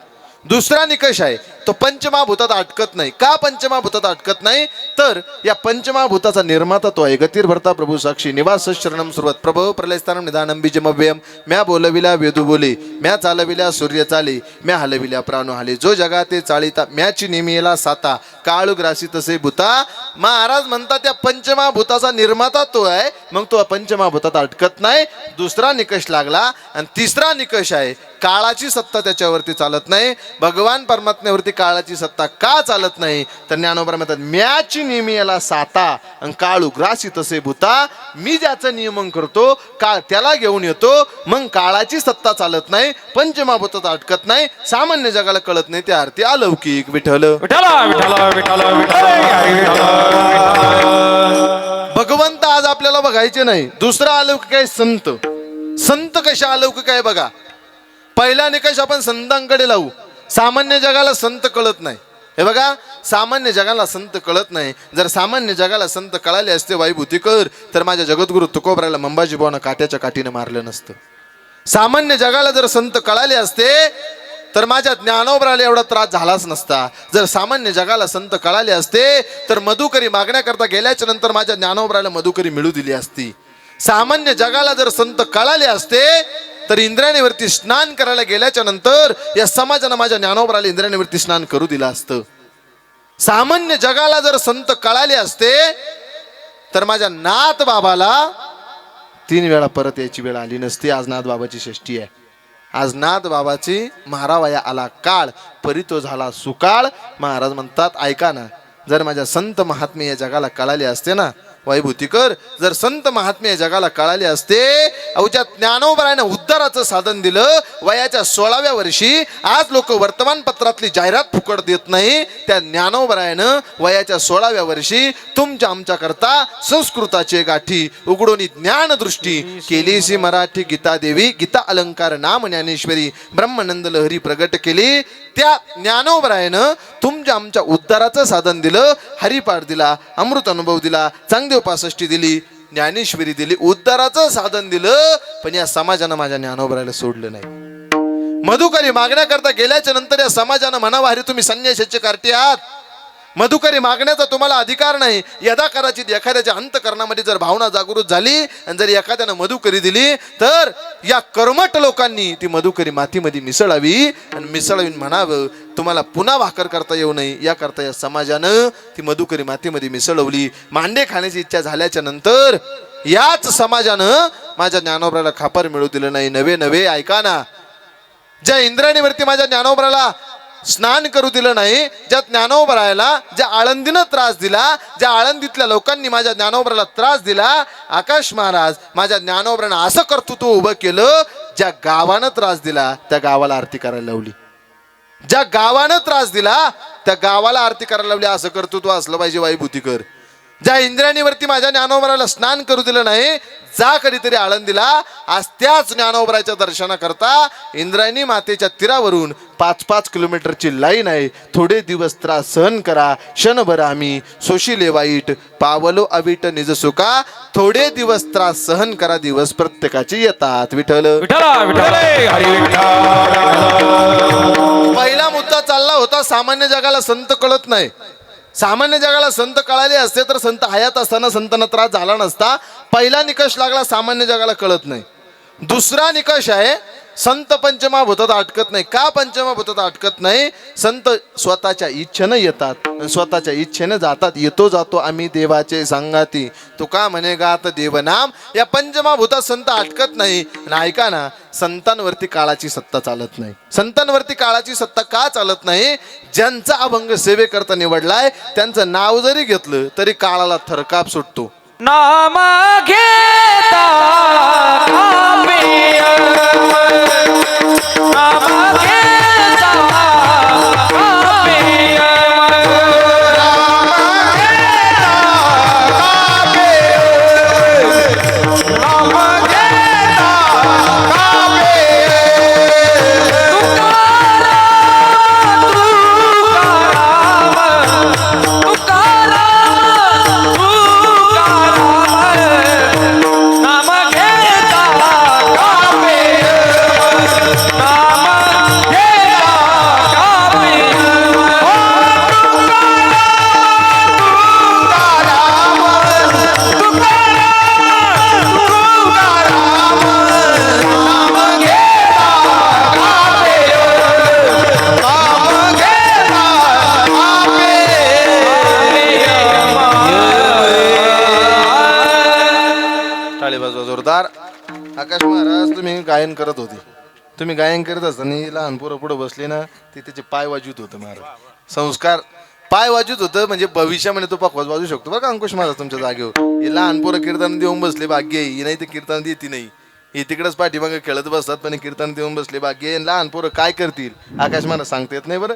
दुसरा निकष आहे तो पंचमहाभूतात अटकत नाही. का पंचमहाभूतात अटकत नाही, तर या पंचमहाभूताचा निर्माता तो आहे. गतीर भरता प्रभू साक्षी निवास शरणम सुरुवात प्रभू प्रलयस्थानम निदानम बीजमव्ययम म्या बोलविल्या वेदू बोले म्या चालविल्या सूर्य चाले म्या हलविल्या प्राणो हाले जो जगाते चाळीता म्याची नेमियेला साता काळू ग्रासी तसे भूता. महाराज म्हणतात त्या पंचमहाभूताचा निर्माता तो आहे, मग तो पंचमहाभूतात अटकत नाही. दुसरा निकष लागला. आणि तिसरा निकष आहे काळाची सत्ता त्याच्यावरती चालत नाही. भगवान परमात्म्यावरती काळाची सत्ता का चालत नाही, तर ज्ञानोबा म्हणतात म्याची नियमियाला साता आणि काळू ग्रासी तसे भूता. मी ज्याचं नियमन करतो काळ त्याला घेऊन येतो, मग काळाची सत्ता चालत नाही, पंचमहाभूतात अटकत नाही, सामान्य जगाला कळत नाही त्या अर्थी अलौकिक. विठ्ठल विठ्ठला विठ्ठला विठ्ठला विठ्ठला भगवंत आज आपल्याला बघायचे नाही. दुसरा अलौकिक आहे संत. संत कशा अलौकिक आहे बघा. पहिला निकष आपण संतांकडे लावू. सामान्य जगाला संत कळत नाही. हे बघा, सामान्य जगाला संत कळत नाही. जर सामान्य जगाला संत कळाले असते वाईभूतीकर, तर माझ्या जगद्गुरु तुकोबराला मंबाजी बुवानं काट्याच्या काठीने मारलं नसतं. सामान्य जगाला जर संत कळाले असते तर माझ्या ज्ञानोबराला एवढा त्रास झालाच नसता. जर सामान्य जगाला संत कळाले असते तर मधुकरी मागण्याकरता गेल्याच्या नंतर माझ्या ज्ञानोबराला मधुकरी मिळू दिली असती. सामान्य जगाला जर संत कळाले असते तर इंद्रायणीवरती स्नान करायला गेल्याच्या नंतर या समाजानं माझ्या ज्ञानोबराला इंद्रायणीवरती स्नान करू दिलं असतं. सामान्य जगाला जर संत कळाले असते तर माझ्या नाथ बाबाला 3 वेळा परत यायची वेळ आली नसती. आज नाथ बाबाची षष्ठी आहे. आज नाथ बाबाची मारावया आला काळ परी तो झाला सुकाळ. महाराज म्हणतात ऐका ना, जर माझ्या संत महात्मे या जगाला कळाले असते ना वैभूतिकर, जर संत महात्मे या जगाला कळाले असते, अवच्या ज्ञानोबरायानं उद्धाराचं साधन दिलं वयाच्या 16व्या वर्षी. आज लोक वर्तमानपत्रातली जाहिरात फुकट देत नाही, त्या ज्ञानोबरायानं वयाच्या 16व्या वर्षी तुमच्या आमच्याकरता संस्कृताचे गाठी उघडून ज्ञानदृष्टी केलीसी मराठी गीता देवी, गीता अलंकार नाम ज्ञानेश्वरी ब्रह्मानंद लहरी प्रगट केली. त्या ज्ञानोबरायानं तुमच्या आमच्या उद्धाराचं साधन दिलं, हरिपाठ दिला, अमृत अनुभव दिला, चांगदेव 65 दिली, ज्ञानेश्वरी दिली, उद्धाराचं साधन दिलं. पण या समाजानं माझ्या ज्ञानोबरायाला सोडलं नाही. मधुकरी मागण्याकरता गेल्याच्या नंतर या समाजानं म्हणावारी तुम्ही संन्याशाचे कार्टी आहात. मधुकरी मागण्याचा तुम्हाला अधिकार नाही. यदा कदाचित एखाद्याच्या अंतकरणामध्ये जर भावना जागृत झाली आणि जर एखाद्यानं मधुकरी दिली तर या कर्मठ लोकांनी ती मधुकरी मातीमध्ये मिसळावी आणि मिसळून म्हणावं तुम्हाला पुन्हा भाकर करता येऊ नये. याकरता या समाजानं ती मधुकरी मातीमध्ये मिसळवली. मांडे खाण्याची इच्छा झाल्याच्या नंतर याच समाजानं माझ्या ज्ञानोबराला खापर मिळू दिलं नाही. नवे नवे ऐका ना, ज्या इंद्राणीवरती माझ्या ज्ञानोबराला स्नान करू दिलं नाही, ज्या ज्ञानोबरायाला ज्या आळंदीनं त्रास दिला, ज्या आळंदीतल्या लोकांनी माझ्या ज्ञानोबराला त्रास दिला, आकाश महाराज माझ्या ज्ञानोबरानं असं कर्तृत्व उभं केलं. ज्या गावानं त्रास दिला त्या गावाला आरती करायला लावली. ज्या गावानं त्रास दिला त्या गावाला आरती करायला लावली. असं कर्तृत्व असलं पाहिजे वैभूतिकर. ज्या इंद्राणीवरती माझ्या ज्ञानोबराला स्नान करू दिलं नाही, जा कधीतरी आळंदीला. आज त्याच ज्ञानोबराच्या दर्शनाकरता इंद्रायणी मातेच्या तीरावरून 5-5 किलोमीटरची लाईन आहे. थोडे दिवस त्रास सहन करा, क्षणभर आम्ही सोशिले वाईट, पावलो अविट निज सुका. थोडे दिवस त्रास सहन करा, दिवस प्रत्येकाचे येतात. विठ्ठल विठ्ठल विठ्ठल हरी विठ्ठल. पहिला मुद्दा चालला होता, सामान्य जगाला संत कळत नाही. सामान्य जगाला संत कळाले असते तर संत हयात असताना संतांना त्रास झाला नसता. पहिला निकष लागला, सामान्य जगाला कळत नाही. दुसरा निकष आहे, संत पंचमहाभूतात अटकत नाही. का पंचमहाभूतात अटकत नाही? संत स्वतःच्या इच्छेनं येतात, स्वतःच्या इच्छेनं जातात. येतो जातो आम्ही देवाचे सांगाती, तुका म्हणे गात देवनाम. या पंचमहाभूतात संत अटकत नाही. आणि ऐका ना, संतांवरती काळाची सत्ता चालत नाही. संतांवरती काळाची सत्ता का चालत नाही? ज्यांचा अभंग सेवेकरता निवडलाय त्यांचं नाव जरी घेतलं तरी काळाला थरकाप सुटतो. नाम घेता काव्य, नाम घेता काव्य, नाम घेता जोरदार. आकाश महाराज तुम्ही गायन करत होते, तुम्ही गायन करत असताना लहान पोरं पुढे बसले ना, ते त्याचे पाय वाजवत होतं महाराज. संस्कार पाय वाजवत होतं म्हणजे भविष्यामध्ये तो पकवाज वाजू शकतो बरं का अंकुश महाराज तुमच्या जागेवर. हे लहान पोरं कीर्तन देऊन बसले भाग्य ही नाही, ते कीर्तन देती नाही, हे तिकडेच पाठीमागे खेळत बसतात. पण कीर्तन देऊन बसले भाग्य. लहान पोरं काय करतील आकाश महाराज सांगता येत नाही. बरं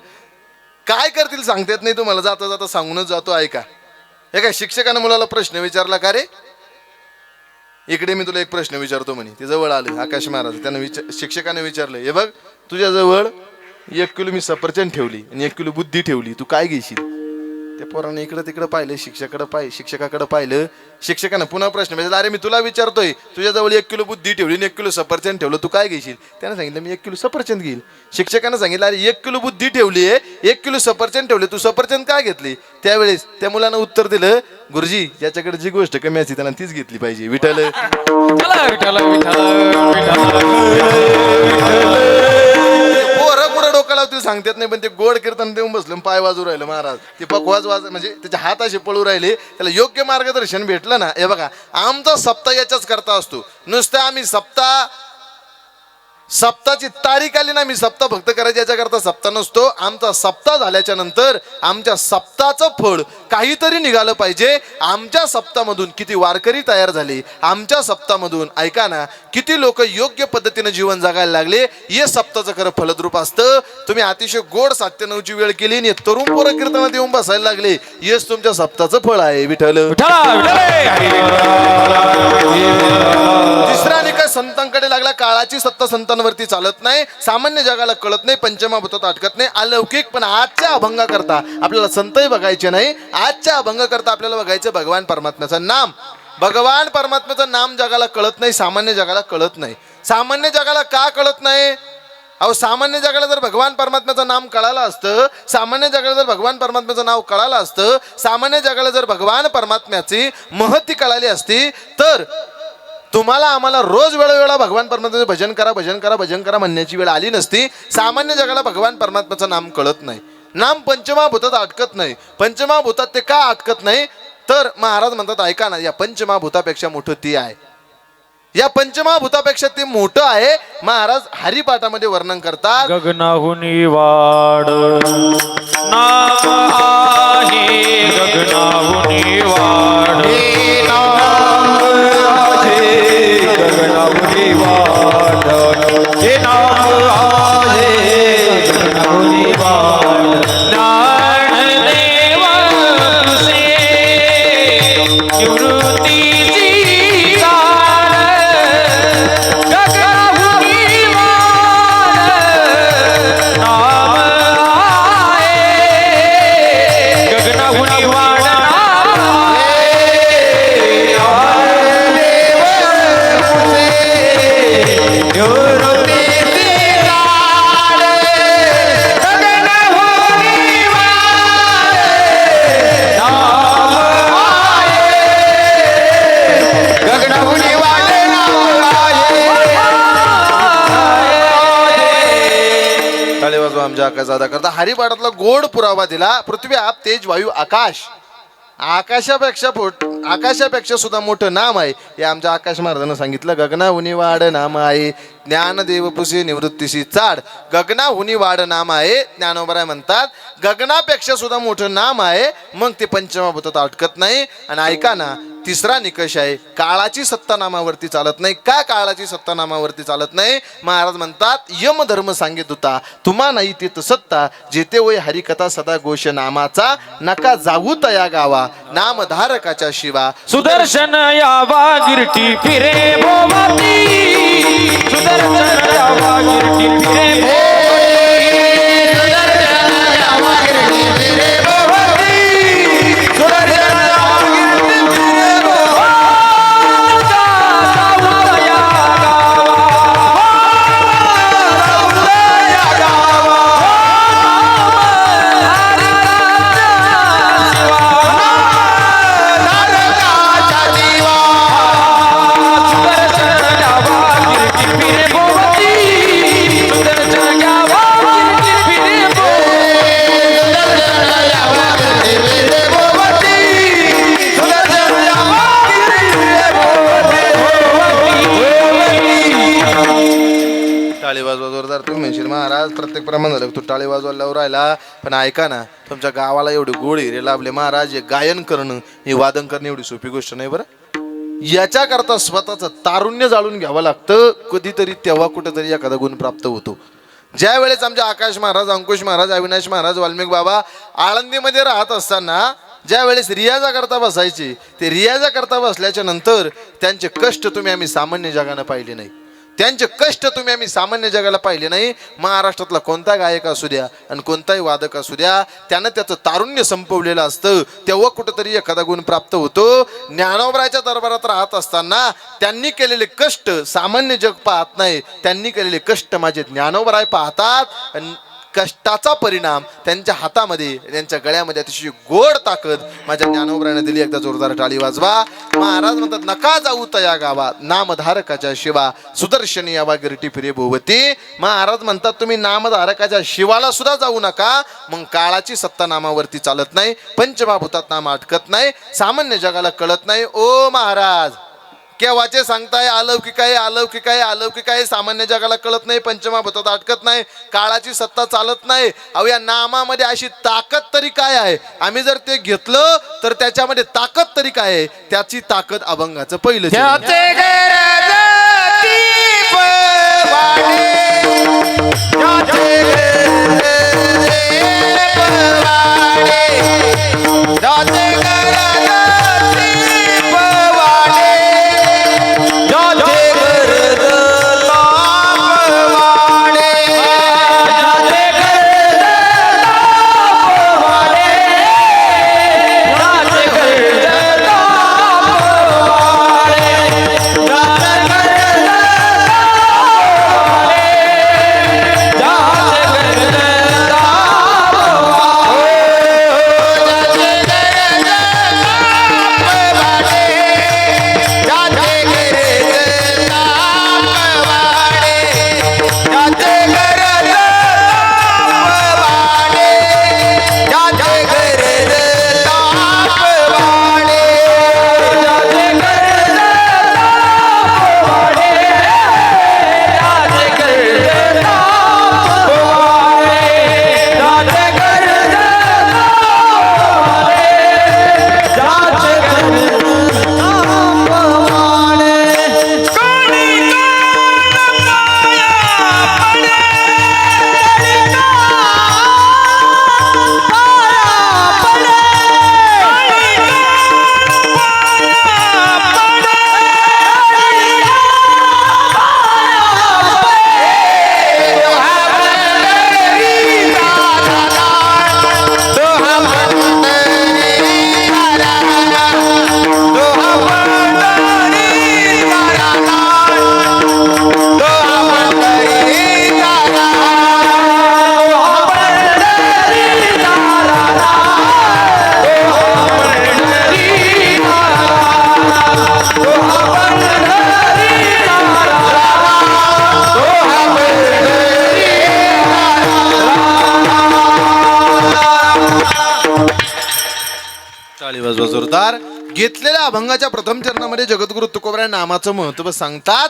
काय करतील सांगता येत नाही. तुम्हाला जाता जाता सांगूनच जातो. ऐका, हे काय शिक्षकानं मुलाला प्रश्न विचारला का रे, इकडे मी तुला एक प्रश्न विचारतो म्हणे. ते जवळ आले आकाश महाराज, त्यानं शिक्षकाने विचारलं, हे बघ तुझ्या जवळ 1 किलो मी सफरचंद ठेवली आणि 1 किलो बुद्धी ठेवली, तू काय घेशील? त्या पोराने इकडं तिकडं पाहिलं, शिक्षकाकडे पाहिलं. शिक्षकानं पुन्हा प्रश्न विचारला, अरे मी तुला विचारतोय, तुझ्याजवळ 1 किलो बुद्धी ठेवली आणि 1 किलो सफरचंद ठेवलं, तू काय घेशील? त्यानं सांगितलं मी 1 किलो सफरचंद घेईल. शिक्षकानं सांगितलं, अरे 1 किलो बुद्धी ठेवली आहे, 1 किलो सफरचंद ठेवले, तू सफरचंद काय घेतली? त्यावेळेस त्या मुलानं उत्तर दिलं, गुरुजी ज्याच्याकडे जी गोष्ट कमी असते त्यांना तीच घेतली पाहिजे. विठ्ठल विठ्ठल विठ्ठल पोरं पुढे डोकं लावतील सांगतात नाही, पण ते गोड कीर्तन देऊन बसलं पाय वाजू राहिलं महाराज. ते पकवाज म्हणजे त्याच्या हात असे पळू राहिले, त्याला योग्य मार्गदर्शन भेटलं ना. हे बघा आमचा सप्ताह याच्याच करता असतो. नुसतं आम्ही सप्ताह सप्ताची तारीख आली ना, मी सप्ताह भक्त करायचे याच्याकरता सप्ताह नसतो. आमचा सप्ताह झाल्याच्या नंतर आमच्या सप्ताहाचं फळ काहीतरी निघालं पाहिजे. आमच्या सप्ताहामधून किती वारकरी तयार झाले, आमच्या सप्ताहामधून ऐका ना किती लोक योग्य पद्धतीने जीवन जगायला लागले, हे सप्ताहाचं खरं फलद्रूप असतं. तुम्ही अतिशय गोड 7-9ची वेळ केली आणि तरुण पोरं कीर्तनात येऊन बसायला लागले, हेच तुमच्या सप्ताहाचं फळ आहे. विठ्ठल तिसरा निकाय संतांकडे लागला. काळाची सत्ता संतांवरती चालत नाही, सामान्य जगाला कळत नाही, पंचमहाभूतात अटकत नाही, अलौकिक. पण आजच्या अभंगाकरता आपल्याला संतही बघायचे नाही, आजच्या अभंगाकरता आपल्याला बघायचं भगवान परमात्म्याचं नाम. भगवान परमात्म्याचं नाम जगाला कळत नाही, सामान्य जगाला कळत नाही. सामान्य जगाला का कळत नाही? अहो, सामान्य जगाला जर भगवान परमात्म्याचं नाम कळालं असतं, सामान्य जगाला जर भगवान परमात्म्याचं नाव कळालं असतं, सामान्य जगाला जर भगवान परमात्म्याची महती कळाली असती, तर तुम्हाला आम्हाला रोज वेळोवेळा भगवान परमात्म्याचं भजन करा, भजन करा, भजन करा म्हणण्याची वेळ आली नसती. सामान्य जगाला भगवान परमात्म्याचं नाम कळत नाही. नाम पंचमहाभूतात अटकत नाही. पंचमहाभूतात ते का अटकत नाही? तर महाराज म्हणतात ऐका ना, या पंचमहाभूतापेक्षा मोठं ती आहे. या पंचमहाभूतापेक्षा ते मोठं आहे. महाराज हरिपाठामध्ये वर्णन करतात. गगनाहुनी वाड नाम आहे, गगनाहुनी वाड गगनाहुनी वाड, हे नाम आहे गगनाहुनी वाड. ज्ञानदेव तुझे निवृत्तीची चाल, गगनाहुनी वाड नाम आहे, गगनाहुनी वाड आमच्या आकाशादा करता हरिपाठातला गोड पुरावा दिला. पृथ्वी, आप, तेज, वायू, आकाश. आकाशापेक्षा सुद्धा मोठं नाम आहे हे आमच्या आकाश महाराजांना सांगितलं. गगनाहुनी वाड नाम आहे, ज्ञानदेव पुसे निवृत्तीशी चाड. गगनाहुनी वाड नाम आहे, ज्ञानोबराय म्हणतात गगनापेक्षा सुद्धा मोठं नाम आहे. मग ते पंचमहाभूतात अटकत नाही. आणि ऐका ना, तिसरा निकष आहे, काळाची सत्ता नामावरती चालत नाही. का काळाची सत्ता नामावरती चालत नाही? महाराज म्हणतात यम धर्म सांगित होता, तुम्हा नाही तिथ सत्ता, जेथे वय हरिकथा सदा घोष नामाचा, नका जाऊ तया गावा, नामधारकाच्या शिवा. सुदर्शन यावा गिरटी फिरे भोवती, सुदर्शन यावा गिरटी फिरे टाळी वाजवा जोरदार. तुम्ही म्हणशील महाराज प्रत्येक प्रमाण झालं तू टाळी वाजवायला राहिला, पण ऐका ना, तुमच्या गावाला एवढे गोड हिरे लाभले महाराज, हे गायन करणं, हे वादन करणं एवढी सोपी गोष्ट नाही बरं. याच्याकरता स्वतःचं तारुण्य जाळून घ्यावं लागतं. कधीतरी तेव्हा कुठेतरी एखादा गुण प्राप्त होतो. ज्या वेळेस आमच्या आकाश महाराज, अंकुश महाराज, अविनाश महाराज, वाल्मिक बाबा आळंदीमध्ये राहत असताना ज्या वेळेस रियाजा करता बसायचे, ते रियाजा करता बसल्याच्या नंतर त्यांचे कष्ट तुम्ही आम्ही सामान्य जगानं पाहिले नाही. त्यांचे कष्ट तुम्ही आम्ही सामान्य जगाला पाहिले नाही. महाराष्ट्रातला कोणता गायक असू द्या आणि कोणताही वादक असू द्या, त्यानं त्याचं तारुण्य संपवलेलं असतं. तेव्हा कुठंतरी एखादा गुण प्राप्त होतो. ज्ञानोबराच्या दरबारात राहत असताना त्यांनी केलेले कष्ट सामान्य जग पाहत नाही. त्यांनी केलेले कष्ट माझे ज्ञानोबराय पाहतात. आणि कष्टाचा परिणाम त्यांच्या हातामध्ये, त्यांच्या गळ्यामध्ये अतिशय गोड ताकद माझ्या ज्ञानोबराने दिली. एकदा जोरदार टाळी वाजवा. महाराज म्हणतात नका जाऊ तया गावा, नामधारकाच्या शिवा, सुदर्शनी यावा गिरटी फिरे भोवती. महाराज म्हणतात तुम्ही नामधारकाच्या शिवाला सुद्धा जाऊ नका. मग काळाची सत्ता नामावरती चालत नाही, पंचमहाभूतात नाम अटकत नाही, सामान्य जगाला कळत नाही. ओ महाराज, केव्हाचे सांगताय अलौकिक आहे, अलौकिक आहे, अलौकिक आहे. सामान्य जगाला कळत नाही, पंचमहाभूतात अटकत नाही, काळाची सत्ता चालत नाही. अहो या नामामध्ये अशी ताकद तरी काय आहे? आम्ही जर ते घेतलं तर त्याच्यामध्ये ताकद तरी काय आहे? त्याची ताकद अभंगाचं पहिलं चरण. त्याचे गरज दीप वाढे, त्याचे गरज दीप वाढे, त्याचे गरज दीप वाढे, त्याचे गरज ताप वाढे, त्याचे गरज ताप वाढे, त्याचे गरज जोरदार. घेतलेल्या अभंगाच्या प्रथम चरणामध्ये जगद्गुरु तुकोबरा नामाचं महत्व सांगतात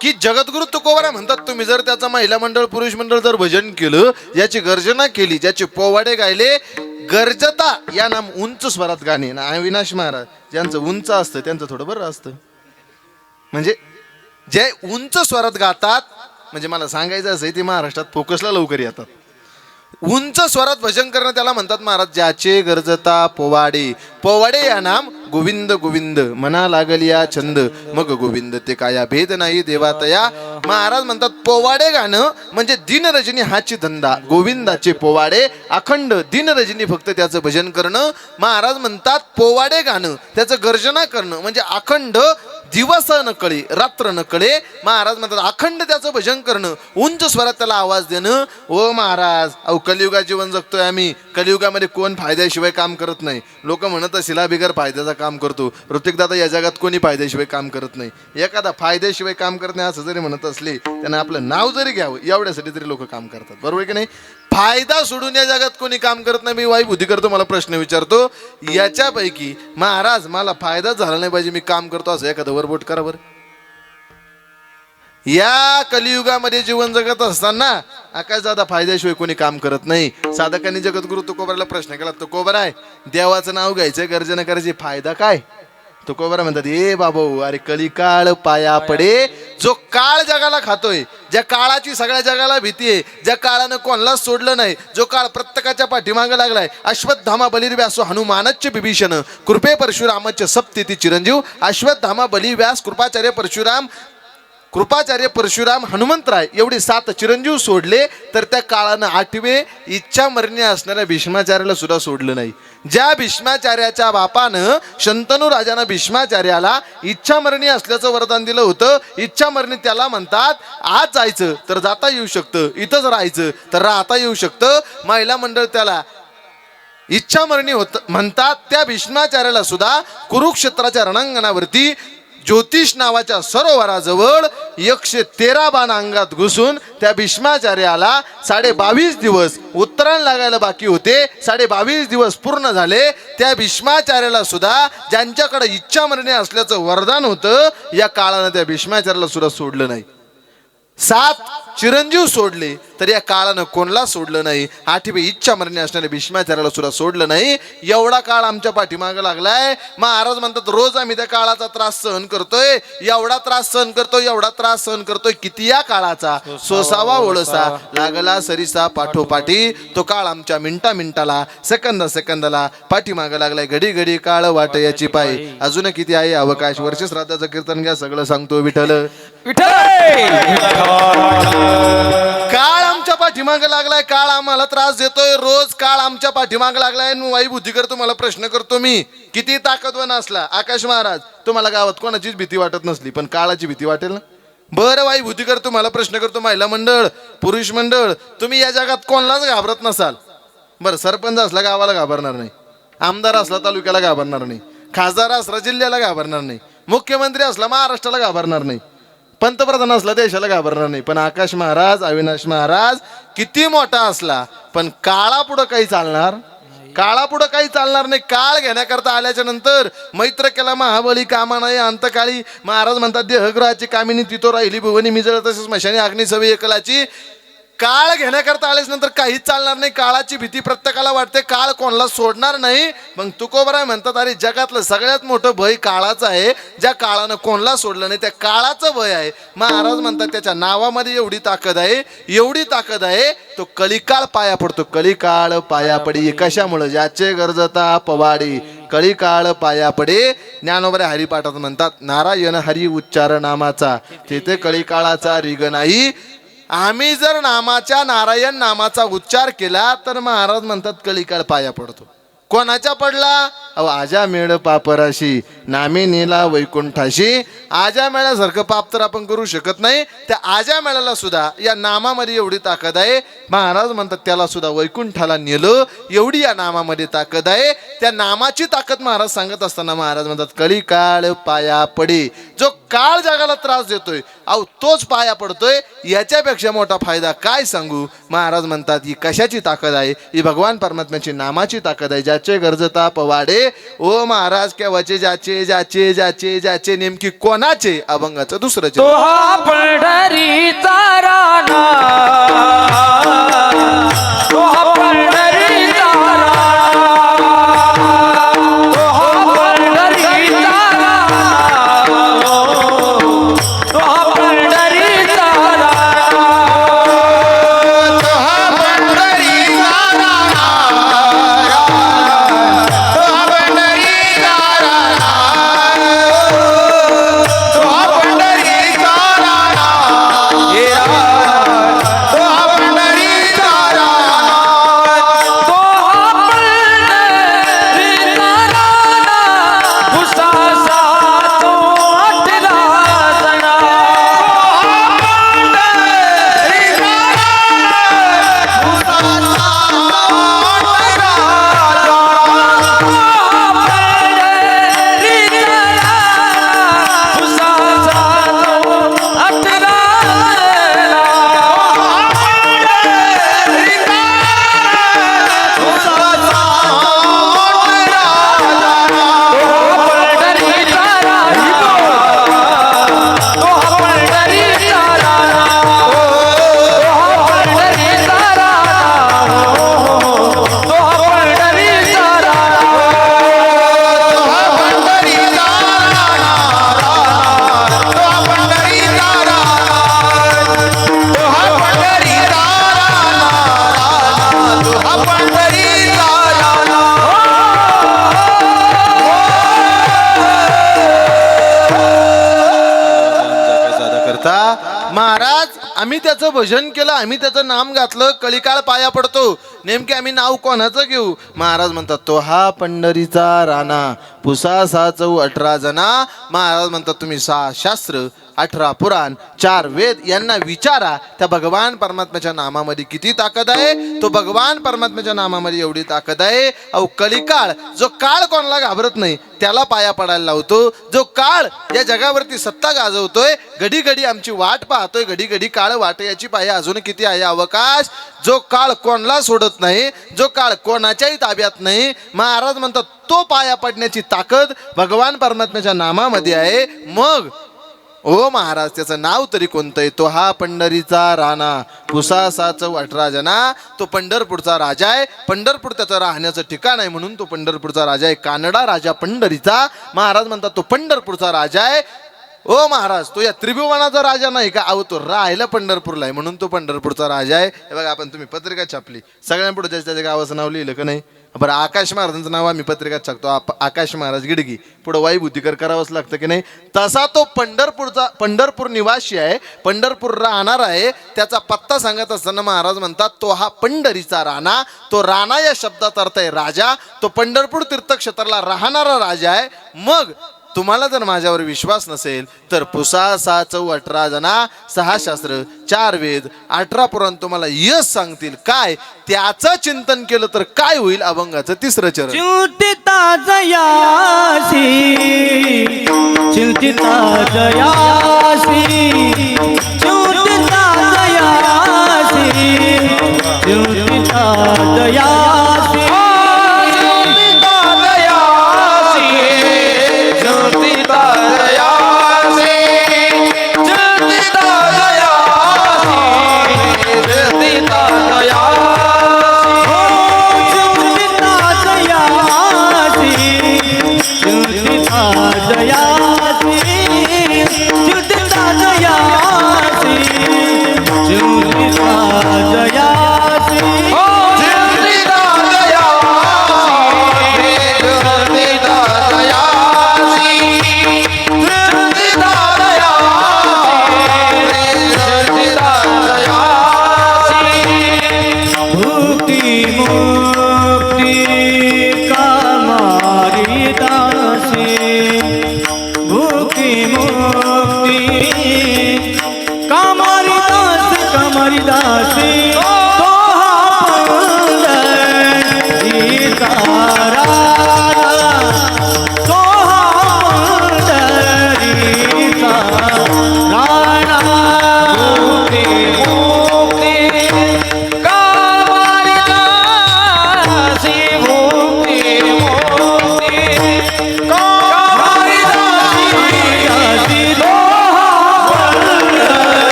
की जगद्गुरु तुकोबरा म्हणतात तुम्ही जर त्याचं महिला मंडळ पुरुष मंडळ जर भजन केलं, याची गर्जना केली, ज्याचे पोवाडे गायले, गर्जता या नाम उंच स्वरात गाणे ना. अविनाश महाराज ज्यांचं उंच असतं त्यांचं थोडं बरं असतं, म्हणजे जे उंच स्वरात गातात, म्हणजे मला सांगायचं असं ते महाराष्ट्रात फोकसला लवकर येतात. उंच स्वरात भजन करणं त्याला म्हणतात महाराज ज्याचे गरजता पोवाडे. पोवाडे या नाम गोविंद गोविंद मना लागलिया छंद, मग गोविंद ते काया भेद नाही देवातया. महाराज म्हणतात पोवाडे गाणं म्हणजे दिनरजनी हाची धंदा. गोविंदाचे पोवाडे अखंड दिनरजनी फक्त त्याचं भजन करणं. महाराज म्हणतात पोवाडे गाणं त्याचं गर्जना करणं म्हणजे अखंड दिवस न कळे रात्र न कळे. महाराज म्हणतात अखंड त्याचं भजन करणं, उंच स्वरात त्याला आवाज देणं. ओ महाराज अहो कलियुगात जीवन जगतोय आम्ही. कलियुगामध्ये कोण फायद्याशिवाय काम करत नाही. लोक म्हणत शिला बिगर फायद्याचा काम करतो. ऋतिक दादा या जगात कोणी फायद्याशिवाय काम करत नाही. एखादा फायद्याशिवाय काम करत नाही असं जरी म्हणत असले त्यांना आपलं नाव जरी घ्यावं एवढ्यासाठी तरी लोक काम करतात. बरोबर की नाही? फायदा सोडून या जगात कोणी काम करत नाही. मी वाई बुद्धी करतो, मला प्रश्न विचारतो, याच्यापैकी महाराज मला फायदा झाला नाही पाहिजे मी काम करतो असं एखादं वरबोट करा बरं. या कलियुगामध्ये जीवन जगत असताना आकाश दादा फायद्याशिवाय कोणी काम करत नाही. साधकांनी जगद्गुरु तुकोबराला प्रश्न केला, तुकोबरा आहे देवाचं नाव घ्यायचं गर्जना करायची फायदा काय? तुकोबरा म्हणतात ए बाबा अरे कलिकाळ पाया पडे. जो काळ जगाला खातोय, ज्या काळाची सगळ्या जगाला भीती आहे, ज्या काळानं कोणालाच सोडलं नाही, जो काळ प्रत्येकाच्या पाठीमागं लागलाय. अश्वत्थामा बलिर्व्यासो हनुमानच्च बिभीषण कृपे परशुरामच्च सप्तिती चिरंजीव. अश्वत्थामा बलिव्यास कृपाचार्य परशुराम हनुमंतराय एवढे 7 चिरंजीव सोडले तर त्या काळानं 8वे इच्छा मरणी असणाऱ्या भीष्माचार्याला सुद्धा सोडलं नाही. ज्या भीष्माचार्याच्या बापानं शंतनू राजानं भीष्माचार्याला इच्छा मरणी असल्याचं वरदान दिलं होतं. इच्छा मरणी त्याला म्हणतात आज जायचं तर जाता येऊ शकतं, इथंच राहायचं तर राहता येऊ शकतं. महिला मंडळ त्याला इच्छा मरणी होत म्हणतात. त्या भीष्माचार्याला सुद्धा कुरुक्षेत्राच्या रणांगणावरती ज्योतिष नावाच्या सरोवराजवळ 113 बाण अंगात घुसून त्या भीष्माचार्याला 22.5 दिवस उत्तरायण लागायला बाकी होते. 22.5 दिवस पूर्ण झाले. त्या भीष्माचार्याला सुद्धा ज्यांच्याकडे इच्छा मरणे असल्याचं वरदान होतं, या काळानं त्या भीष्माचार्याला सुद्धा सोडलं नाही. 7 चिरंजीव सोडले तर या काळानं कोणला सोडलं नाही. 8वी इच्छा मरणे असणाऱ्या भीष्माचार्याला सुद्धा सोडलं नाही. एवढा काळ आमच्या पाठीमागं लागलाय. महाराज म्हणतात रोज आम्ही त्या काळाचा त्रास सहन करतोय, एवढा त्रास सहन करतोय, एवढा त्रास सहन करतोय. किती या काळाचा सोसावा ओळसा लागला सरिसा पाठोपाठी. तो काळ आमच्या मिनिटाला सेकंदाला पाठीमागं लागलाय. घडी घडी काळ वाट याची पाय. अजून किती आहे अवकाश. वर्ष श्राद्धाचं कीर्तन घ्या, सगळं सांगतो विठ्ठल. काळ आमच्या पाठीमागे लागलाय. काळ आम्हाला त्रास देतोय. रोज काळ आमच्या पाठीमागे लागलाय. वाई बुद्धिकर तुम्हाला प्रश्न करतो मी, किती ताकदवान असला आकाश महाराज, तुम्हाला गावात कोणाचीच भीती वाटत नसली पण काळाची भीती वाटेल ना. बरं वाई बुद्धिकर तुम्हाला प्रश्न करतो, महिला मंडळ पुरुष मंडळ, तुम्ही या जगात कोणालाच घाबरत नसाल. बरं सरपंच असला गावाला घाबरणार नाही, आमदार असला तालुक्याला घाबरणार नाही, खासदार असला जिल्ह्याला घाबरणार नाही, मुख्यमंत्री असला महाराष्ट्राला घाबरणार नाही, पंतप्रधान असला देशाला घाबरणार नाही. पण आकाश महाराज अविनाश महाराज किती मोठा असला पण काळापुढं काही चालणार, काळापुढं काही चालणार नाही. काळ घेण्याकरता आल्याच्या नंतर मैत्र केला महाबली कामा नाही अंतकाळी. महाराज म्हणतात देहग्रहाची कामिनी तिथो राहिली भुवनी मिजळ तसेच स्मशानी अग्नी सवी एकलाची. काळ घेण्याकरता आल्याच नंतर काहीच चालणार नाही. काळाची भीती प्रत्येकाला वाटते, काळ कोणाला सोडणार नाही. मग तुकोबराय म्हणतात अरे जगातलं सगळ्यात मोठं भय काळाचं आहे. ज्या काळानं कोणाला सोडलं नाही त्या काळाचं भय आहे. महाराज म्हणतात त्याच्या नावामध्ये एवढी ताकद आहे, एवढी ताकद आहे, तो कलिकाळ पाया पडतो. कलिकाळ पाया पडी कशामुळे, ज्याचे गरजता पवाडी कलिकाळ पाया पडे. ज्ञानोबरे हरिपाठात म्हणतात नारायण हरी उच्चार नामाचा तिथे कलिकाळाचा रिग नाही. आम्ही जर नामाच्या नारायण नामाचा उच्चार केला तर महाराज म्हणतात कलिकाळ पाया पडतो. कोणाच्या पडला? अहो आजा मेळ पापराशी नामे नेला वैकुंठाशी. आजा मेळ्यासारखं पाप तर आपण करू शकत नाही. त्या आजा मेळ्याला सुद्धा या नामामध्ये एवढी ताकद आहे. महाराज म्हणतात त्याला सुद्धा वैकुंठाला नेलं, एवढी या नामामध्ये ताकद आहे. त्या नामाची ताकद महाराज सांगत असताना महाराज म्हणतात कलिकाळ पाया पडे. जो काळ जगाला त्रास देतोय अहो तोच पाया पडतोय. याच्यापेक्षा मोठा फायदा काय सांगू. महाराज म्हणतात ही कशाची ताकद आहे, ही भगवान परमात्म्याची नामाची ताकद आहे. ज्याचे गरजता पवाडे. ओ महाराज केव्हाचे ज्याचे ज्याचे ज्याचे ज्याचे नेमकी कोणाचे अभंगाचं दुसरं तो हा पंढरीचा राणा, तो हा पंढरीचा राणा, तो हा पंढरीचा राणा, तो हा पंढरीचा राणा, तो हा पंढरीचा राणा, तो हा पंढरीचा राणा, तो हा पंढरीचा राणा, हे राणा, तो हा पंढरीचा राणा, तो हा पंढरीचा राणा, उसासा तो अठरा सणा, महाराज आम्ही त्याचं भजन केलं, आम्ही त्याचं नाम घातलं, कलिकाळ पाया पडतो. नेमके आम्ही नाव कोणाचं घेऊ? महाराज म्हणतात तो हा पंढरीचा राणा, पुसा 6 चौ 18 जना. महाराज म्हणतात तुम्ही 6 शास्त्र 18 पुराण 4 वेद यांना विचारा, त्या भगवान परमात्म्याच्या नामामध्ये किती ताकद आहे. तो भगवान परमात्म्याच्या नामामध्ये एवढी ताकद आहे. अहो कलिकाळ, जो काळ कोणाला घाबरत नाही त्याला पाया पडायला लावतो. जो काळ या जगावरती सत्ता गाजवतोय, घडी घडी आमची वाट पाहतोय, घडी घडी काळ वाट याची पाया अजून किती आहे अवकाश. जो काळ कोणाला सोडत नाही, जो काळ कोणाच्याही ताब्यात नाही. महाराज म्हणतात तो पाया पडण्याची ताकद भगवान परमात्म्याच्या नामामध्ये आहे. मग ओ महाराज त्याचं नाव तरी कोणतं आहे? तो हा पंढरीचा राणा, पुसा 6 चौ 18 जना. तो पंढरपूरचा राजा आहे. पंढरपूर त्याचं राहण्याचं ठिकाण आहे म्हणून तो पंढरपूरचा राजा आहे. कानडा राजा पंढरीचा. महाराज म्हणतात तो पंढरपूरचा राजा आहे. ओ महाराज तो या त्रिभुवनाचा राजा नाही का? अहो तो राहायला पंढरपूरला आहे म्हणून तो पंढरपूरचा राजा आहे. हे बघा आपण तुम्ही पत्रिका छापली, सगळ्यांपुढे त्याच्या गावाचं नाव लिहिलं का नाही? बरं आकाश महाराजांचं नाव आम्ही पत्रिकात टाकतो, आकाश महाराज गिडगी, पुढं वाईभूतीकर करावंच लागतं की नाही? तसा तो पंढरपूर निवासी आहे, पंढरपूर राहणार आहे. त्याचा पत्ता सांगत असताना महाराज म्हणतात तो हा पंढरीचा राणा. तो राणा या शब्दात अर्थ आहे राजा. तो पंढरपूर तीर्थक्षेत्राला राहणारा राजा आहे. मग तुम्हाला जर माझ्यावर विश्वास नसेल तर पुसा 6 चौ 18 जना, 6 शास्त्र 4 वेद 18 पुराण तुम्हाला यश सांगतील. काय त्याचं चिंतन केलं तर काय होईल? अभंगाचं 3रं चरण. चिंतिता जयासी, चिंतिता जयासी, चिंतिता जयासी, चिंतिता जयासी.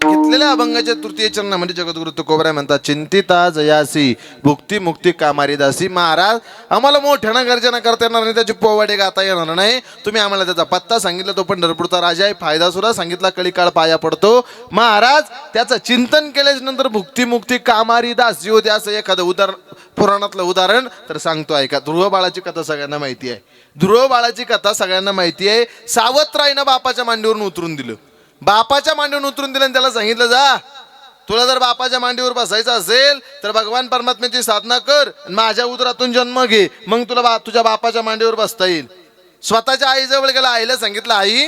घेतलेल्या अभंगाच्या तृतीय चरणामध्ये जगद्गुरु तुकोबराय म्हणतात चिंतिता जयासी, भुक्ती मुक्ती कामारी दासी. महाराज आम्हाला मोठ्यानं गर्जना करता येणार नाही, त्याची पोवाडे गाता येणार नाही. तुम्ही आम्हाला त्याचा पत्ता सांगितला, तो पंढरपूरचा राजा आहे. फायदा सुद्धा सांगितला, कलिकाळ पाया पडतो. महाराज त्याचं चिंतन केल्याच्या नंतर भुक्ती मुक्ती कामारी दास जी होते असं एखादं पुराणातलं उदाहरण तर सांगतो ऐका. ध्रुव बाळाची कथा सगळ्यांना माहिती आहे. ध्रुव बाळाची कथा सगळ्यांना माहिती आहे. सावत्राईनं बापाच्या मांडीवरून उतरून दिलं. बापाच्या मांडीवरून उतरून दिलं आणि त्याला सांगितलं जा, तुला जर बापाच्या मांडीवर बसायचं असेल तर भगवान परमात्म्याची साधना कर, माझ्या उदरातून जन्म घे, मग तुला तुझ्या बापाच्या मांडीवर बसता येईल. स्वतःच्या आईजवळ गेला, आईला सांगितलं आई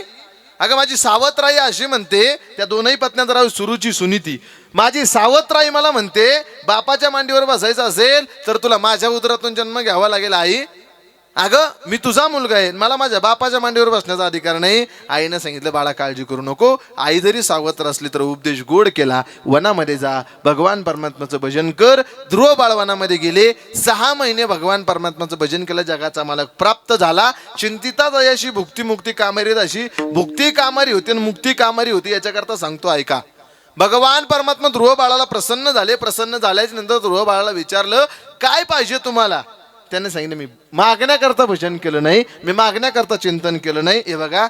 अगं माझी सावत्राई अशी म्हणते, त्या दोनही पत्न्यांचा राव सुरुची सुनीती, माझी सावत्राई मला म्हणते बापाच्या मांडीवर बसायचं असेल तर तुला माझ्या उदरातून जन्म घ्यावा लागेल. आई अगं मी तुझा मुलगा आहे, मला माझ्या बापाच्या मांडीवर बसण्याचा अधिकार नाही. आईनं सांगितलं बाळा काळजी करू नको. आई जरी सावत्र असली तर उपदेश गोड केला. वनामध्ये जा, भगवान परमात्म्याचं भजन कर. ध्रुव बाळ वनामध्ये गेले. 6 महिने भगवान परमात्म्याचं भजन केलं. जगाचा मालक प्राप्त झाला. चिंतिता जयाशी भुक्ती मुक्ती कामारी अशी भुक्ती कामारी होती आणि मुक्ती कामारी होती. याच्याकरता सांगतो ऐका. भगवान परमात्मा ध्रुव बाळाला प्रसन्न झाले. प्रसन्न झाल्याच्या नंतर ध्रुव बाळाला विचारलं काय पाहिजे तुम्हाला. त्याने सांगितलं मी मागण्याकरता भजन केलं नाही, मी मागण्याकरता चिंतन केलं नाही. हे बघा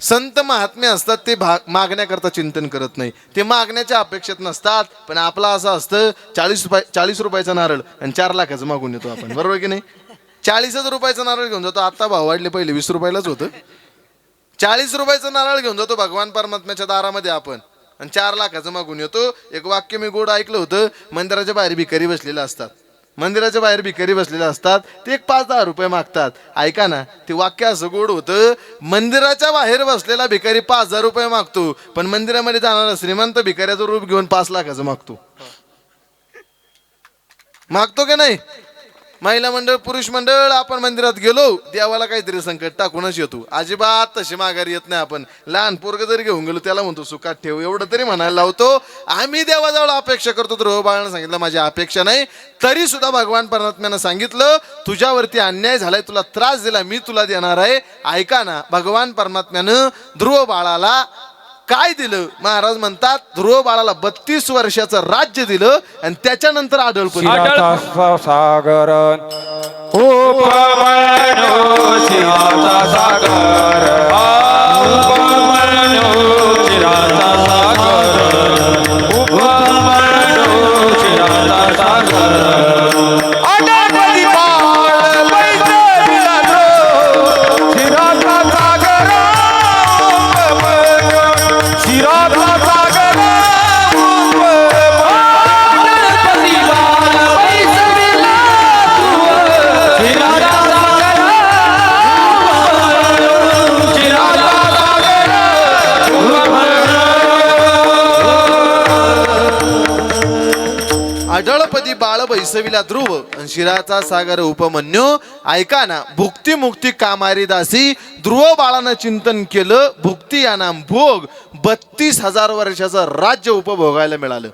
संत महात्मे असतात ते मागण्याकरता चिंतन करत नाही, ते मागण्याच्या अपेक्षेत नसतात. पण आपला असं असतं 40 रुपयाचा नारळ आणि 4 लाखाचं मागून येतो आपण, बरोबर की नाही? 40 रुपयाचा नारळ घेऊन जातो, आता भाव वाढले, पहिले 20 रुपयालाच होतं. 40 रुपयाचं नारळ घेऊन जातो भगवान परमात्म्याच्या दारामध्ये आपण आणि 4 लाखाचं मागून येतो. एक वाक्य मी गोड ऐकलं होतं, मंदिराच्या बाहेर भिकारी बसलेले असतात, मंदिराच्या बाहेर भिकारी बसलेले असतात, ते एक 5-10 रुपये मागतात. ऐका ना, ते वाक्य असं गोड होतं, मंदिराच्या बाहेर बसलेला भिकारी 5,000 रुपये मागतो, पण मंदिरामध्ये जाणारा श्रीमंत भिकाऱ्याचं रूप घेऊन 5 लाखाचं मागतो की नाही? महिला मंडळ, पुरुष मंडळ, आपण मंदिरात गेलो, देवाला काहीतरी संकट टाकूनच येतो. अजिबात तशी माघारी येत नाही आपण. लहान पोरग जरी घेऊन गेलो त्याला म्हणतो सुखात ठेव, एवढं तरी म्हणायला लावतो. आम्ही देवाजवळ अपेक्षा करतो, तर बाळानं सांगितलं माझी अपेक्षा नाही. तरी सुद्धा भगवान परमात्म्यानं सांगितलं तुझ्यावरती अन्याय झालाय, तुला त्रास दिला, मी तुला देणार आहे. ऐका ना, भगवान परमात्म्यानं ध्रुव बाळाला काय दिलं? महाराज म्हणतात ध्रुव बाळाला 32 वर्षाचं राज्य दिलं आणि त्याच्यानंतर आढळपण सागर उपमन्यु शिराचा सागर उपमन्यु शिराचा सागर उपमन्यु शिराचा सागर अडपदी बाळ बैसविला ध्रुव शिराचा सागर उपमन्यु शिराचा सागर अडपदी बाळ बैसविला आढळपदी बाळ बैसविला ध्रुव आणि शिराचा सागर उपमन्यू. ऐका ना, भुक्ती मुक्ती कामारी दासी, ध्रुव बाळानं चिंतन केलं, भुक्ती या नाम भोग. 32,000 वर्षाचं राज्य उपभोगायला मिळालं.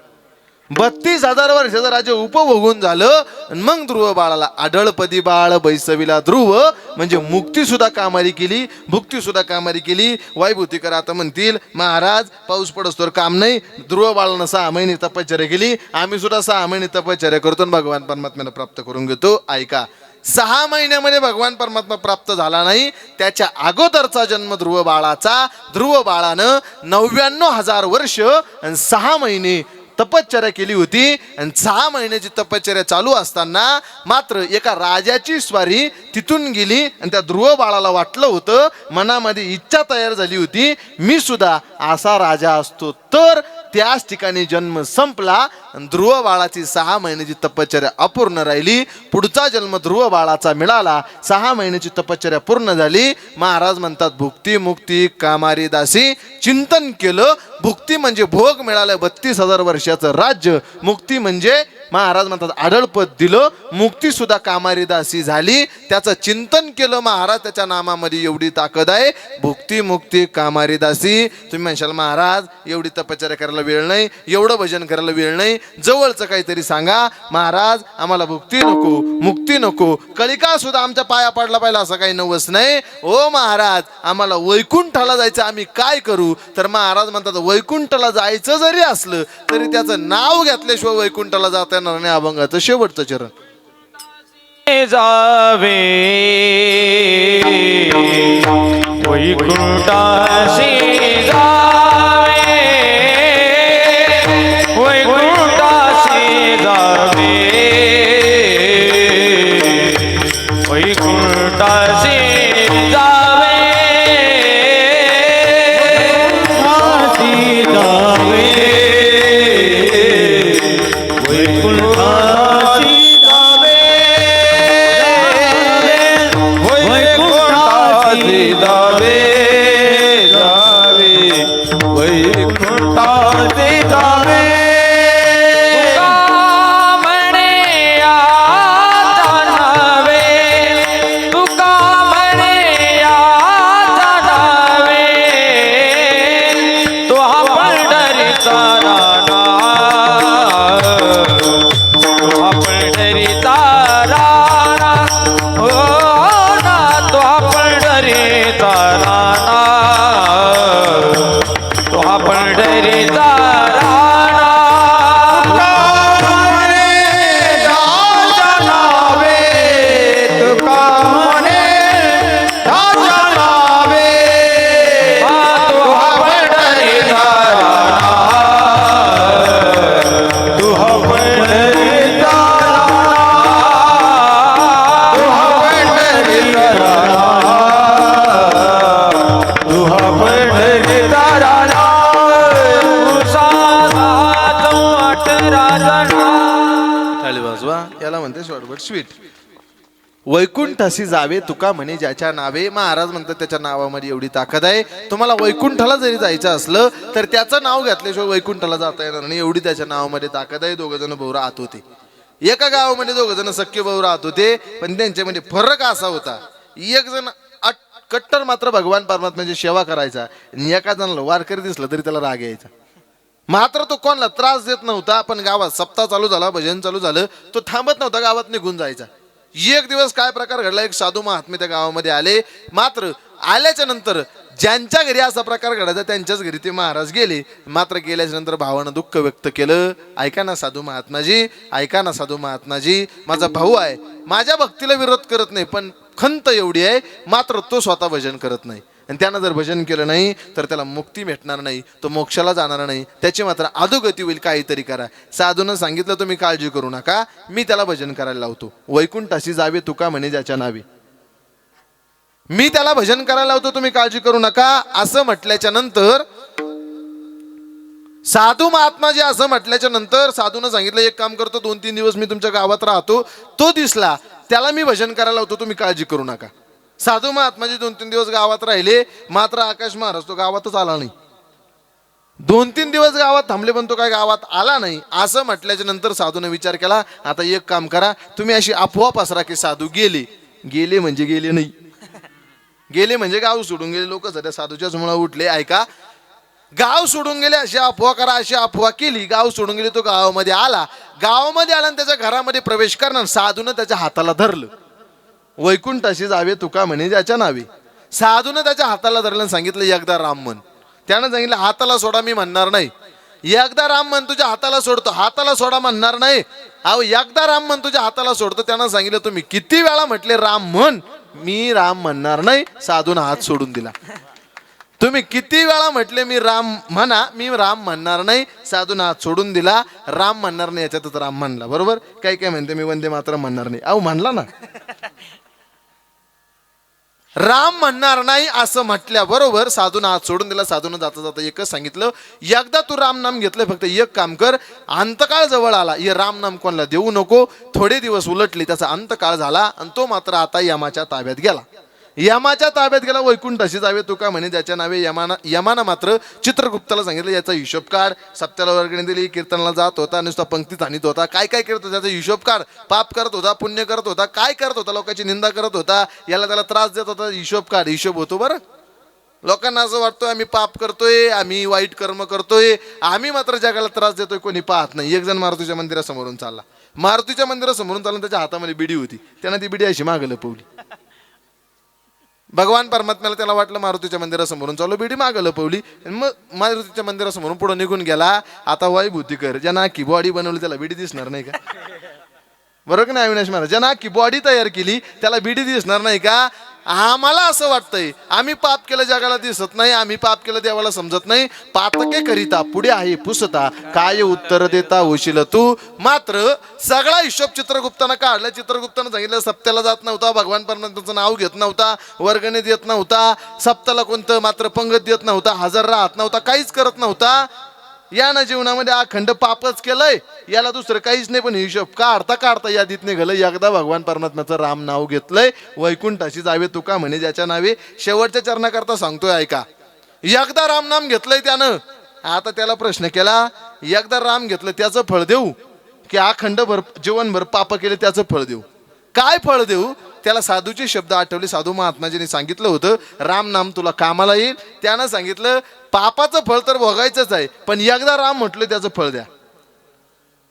32,000 वर्षाचं राज्य उपभोगून झालं. मग ध्रुव बाळाला आढळपदी बाळ बैसविला ध्रुव म्हणजे मुक्ती सुद्धा कामारी केली, भुक्ती सुद्धा कामारी केली. वाईभूतीकर आता म्हणतील महाराज पाऊस पडस्तोवर काम नाही. ध्रुव बाळानं 6 महिने तपश्चर्या केली, आम्ही सुद्धा 6 महिने तपश्चर्या करतो आणि भगवान परमात्म्याला प्राप्त करून घेतो. ऐका, 6 महिन्यामध्ये भगवान परमात्मा प्राप्त झाला नाही, त्याच्या अगोदरचा जन्म ध्रुव बाळाचा. ध्रुव बाळानं 99,000 वर्ष आणि 6 महिने तपश्चर्या केली होती. आणि 6 महिन्याची तपश्चर्या चालू असताना मात्र एका राजाची स्वारी तिथून गेली आणि त्या ध्रुव बाळाला वाटलं होतं, मनामध्ये इच्छा तयार झाली होती, मी सुद्धा असा राजा असतो तर. त्याच ठिकाणी जन्म संपला आणि ध्रुव बाळाची 6 महिन्याची तपश्चर्या अपूर्ण राहिली. पुढचा जन्म ध्रुव बाळाचा मिळाला, 6 महिन्याची तपश्चर्या पूर्ण झाली. महाराज म्हणतात भुक्ती मुक्ती कामारी दासी, चिंतन केलं. भुक्ती म्हणजे भोग मिळालं, 32,000 वर्षाचं राज्य. मुक्ती म्हणजे महाराज म्हणतात आढळपद दिलं. मुक्ती सुद्धा कामारी दासी झाली. त्याचं चिंतन केलं महाराज, त्याच्या नामामध्ये एवढी ताकद आहे, भुक्ती मुक्ती कामारी दासी. तुम्ही म्हणशाल महाराज एवढी तपश्चर्या करायला वेळ नाही, एवढं भजन करायला वेळ नाही, जवळचं काहीतरी सांगा. महाराज आम्हाला भुक्ती नको, मुक्ती नको, कलिका सुद्धा आमच्या पाया पडला पाहिजे असं काही नवस नाही. ओ महाराज आम्हाला वैकुंठाला जायचं, आम्ही काय करू? तर महाराज म्हणतात वैकुंठाला जायचं जरी असलं तरी त्याचं नाव घेतल्याशिवाय वैकुंठाला जाता येणार नाही. अभंगाचं शेवटचं चरण. जावे वैकुंठासी जावे वैकुंठासी जावे वैकुंठासी जावे काशी जावे वैकुंठासी वैकुंठासी जावे जावे वैकुंठासी जावे म्हणे आता नव्हे तुका म्हणे आता नव्हे तो हा पंढरीचा राणा पंढरीचा तुहा पंढरीचा तुहा पंढरीचा राजा उसाला तो 18 जणा थाळी वाजवा. याला म्हणते शॉर्टबट स्वीट. वैकुंठाशी जावे तुका म्हणे ज्याच्या नावे. महाराज म्हणतात त्याच्या नावामध्ये एवढी ताकद आहे. तुम्हाला वैकुंठाला जरी जायचं असलं तर त्याचं नाव घेतल्याशिवाय वैकुंठाला जाता येणार नाही, एवढी त्याच्या नावामध्ये ताकद आहे. दोघ जण भाऊ राहत होते एका गावामध्ये, दोघ जण सख्य भाऊ राहत होते. पण त्यांच्यामध्ये फरक असा होता, एक जण कट्टर मात्र भगवान परमात्म्याची सेवा करायचा आणि एका जणाला वारकरी दिसला तरी त्याला राग यायचा. मात्र तो कोणाला त्रास देत नव्हता. पण गावात सप्ताह चालू झाला, भजन चालू झालं, तो थांबत नव्हता, गावात निघून जायचा. एक दिवस काय प्रकार घडला, एक साधू महात्मे त्या गावामध्ये आले. मात्र आल्याच्या नंतर ज्यांच्या घरी असा प्रकार घडायचा त्यांच्याच घरी ते महाराज गेले. मात्र गेल्याच्या नंतर भावानं दुःख व्यक्त केलं. ऐका ना साधू महात्माजी, ऐका ना साधू महात्माजी, माझा भाऊ आहे, माझ्या भक्तीला विरोध करत नाही, पण खंत एवढी आहे, मात्र तो स्वतः भजन करत नाही. आणि त्यानं जर भजन केलं नाही तर त्याला मुक्ती भेटणार नाही, तो मोक्षाला जाणार नाही, त्याची मात्र अधोगती होईल. काहीतरी करा. साधूनं सांगितलं तुम्ही काळजी करू नका, मी त्याला भजन करायला लावतो. वैकुंठाशी जावे तुका म्हणे ज्याच्या नावे. मी त्याला भजन करायला लावतो, तुम्ही काळजी करू नका. असं म्हटल्याच्या नंतर साधू महात्माजी असं म्हटल्याच्या नंतर साधूनं सांगितलं एक काम करतो, 2-3 दिवस मी तुमच्या गावात राहतो, तो दिसला त्याला मी भजन करायला लावतो, तुम्ही काळजी करू नका. साधू महात्माजी 2-3 दिवस गावात राहिले. मात्र आकाश महाराज तो गावातच आला नाही. 2-3 दिवस गावात थांबले पण तो काय गावात आला नाही. असं म्हटल्याच्या नंतर साधूने विचार केला, आता एक काम करा, तुम्ही अशी अफवा पसरा की साधू गेले. गेले म्हणजे गेले नाही, गेले म्हणजे गाव सोडून गेले. लोक सध्या साधूच्याच मुळे उठले. ऐका, गाव सोडून गेले अशी अफवा करा. अशी अफवा केली, गाव सोडून गेले, तो गावामध्ये आला. गावामध्ये आला आणि त्याच्या घरामध्ये प्रवेश करणार. साधूनं त्याच्या हाताला धरलं. वैकुंठाशी जावे तुका म्हणे ज्याच्या नावे. साधूनं त्याच्या हाताला धरलं, सांगितलं एकदा राम म्हण. त्यानं सांगितलं हाताला सोडा मी म्हणणार नाही. एकदा राम म्हण तुझ्या हाताला सोडतो. हाताला सोडा म्हणणार नाही. अहो एकदा राम म्हण तुझ्या हाताला सोडतो. त्यानं सांगितलं तुम्ही किती वेळा म्हटले राम म्हण, मी राम म्हणणार नाही. साधून हात सोडून दिला. तुम्ही किती वेळा म्हटले मी राम म्हणा, मी राम म्हणणार नाही. साधून हात सोडून दिला. राम म्हणणार नाही याच्यातच राम म्हणला. बरोबर. काही काय म्हणते मी वंदे मातरम म्हणणार नाही. अहो म्हणला ना, राम म्हणणार नाही असं म्हटल्याबरोबर साधून हात सोडून दिला. साधून जाता जाता एकच सांगितलं, एकदा तू राम नाम घेतलंय, फक्त एक काम कर, अंतकाळ जवळ आला, हे राम नाम कोणाला देऊ नको. थोडे दिवस उलटले, त्याचा अंतकाळ झाला आणि तो मात्र आता यमाच्या ताब्यात गेला. यमाच्या ताब्यात गेला. वैकुंठाशी जावे तुका म्हणे ज्याच्या नावे. यमानं मात्र चित्रगुप्ताला सांगितलं याचा हिशोब काढ. सप्त्याला वर्गणी दिली, कीर्तनाला जात होता, नुसता पंक्तीत आणीत होता, काय काय करत होता त्याचा हिशोब काढ. पाप करत होता, पुण्य करत होता, काय करत होता, लोकांची निंदा करत होता, याला त्याला त्रास देत होता, हिशोब काढ. हिशोब होतो बरं. लोकांना असं वाटतोय आम्ही पाप करतोय, आम्ही वाईट कर्म करतोय, आम्ही मात्र जगाला त्रास देतोय, कोणी पाहत नाही. एक जण मारुतीच्या मंदिरासमोरून चालला. मारुतीच्या मंदिरासमोरून चालला, त्याच्या हातामध्ये बिडी होती. त्यानं ती बिडी अशी मागं लपवली. भगवान परमात्म्याला त्याला वाटलं मारुतीच्या मंदिरासमोरून चालू, बिडी मागं लपवली. मग मारुतीच्या मंदिरासमोरून पुढे निघून गेला. आता वाईभूती कर. ज्यांना की बॉडी बनवली त्याला बिडी दिसणार नाही का? बरोबर नाही अविनाश महाराज? ज्यांना की बॉडी तयार केली त्याला बिडी दिसणार नाही का? आम्हाला असं वाटतंय आम्ही पाप केलं जगाला दिसत नाही, आम्ही पाप केलं देवाला समजत नाही. पातके करिता पुढे आहे पुसता, काय उत्तर देता होशील तू. मात्र सगळा हिशोब चित्रगुप्तानं काढला. चित्रगुप्तानं सांगितलं सप्त्याला जात नव्हता, भगवान परमात्म्याचं नाव घेत नव्हता, वर्गणी देत नव्हता, सप्त्याला कोणतं मात्र पंगत देत नव्हता, हजर राहत नव्हता, काहीच करत नव्हता. यानं जीवनामध्ये अखंड पापच केलंय, याला दुसरं काहीच नाही. पण हिशोब काढता काढता यादीत निघालं. एकदा भगवान परमात्म्याचं राम नाव घेतलंय. वैकुंठाशी जावे तुका म्हणे ज्याच्या नावे. शेवटच्या चरणाकरता सांगतोय ऐका. एकदा राम नाम घेतलंय त्यानं. आता त्याला प्रश्न केला, एकदा राम घेतलं त्याचं फळ देऊ की अखंडभर जीवनभर पाप केले त्याचं फळ देऊ? काय फळ देऊ? त्याला साधूचे शब्द आठवले. साधू महात्माजींनी सांगितलं होतं राम नाम तुला कामाला येईल. त्यानं सांगितलं पापाचं फळ तर भोगायचंच आहे, पण एकदा राम म्हटलं त्याचं फळ द्या.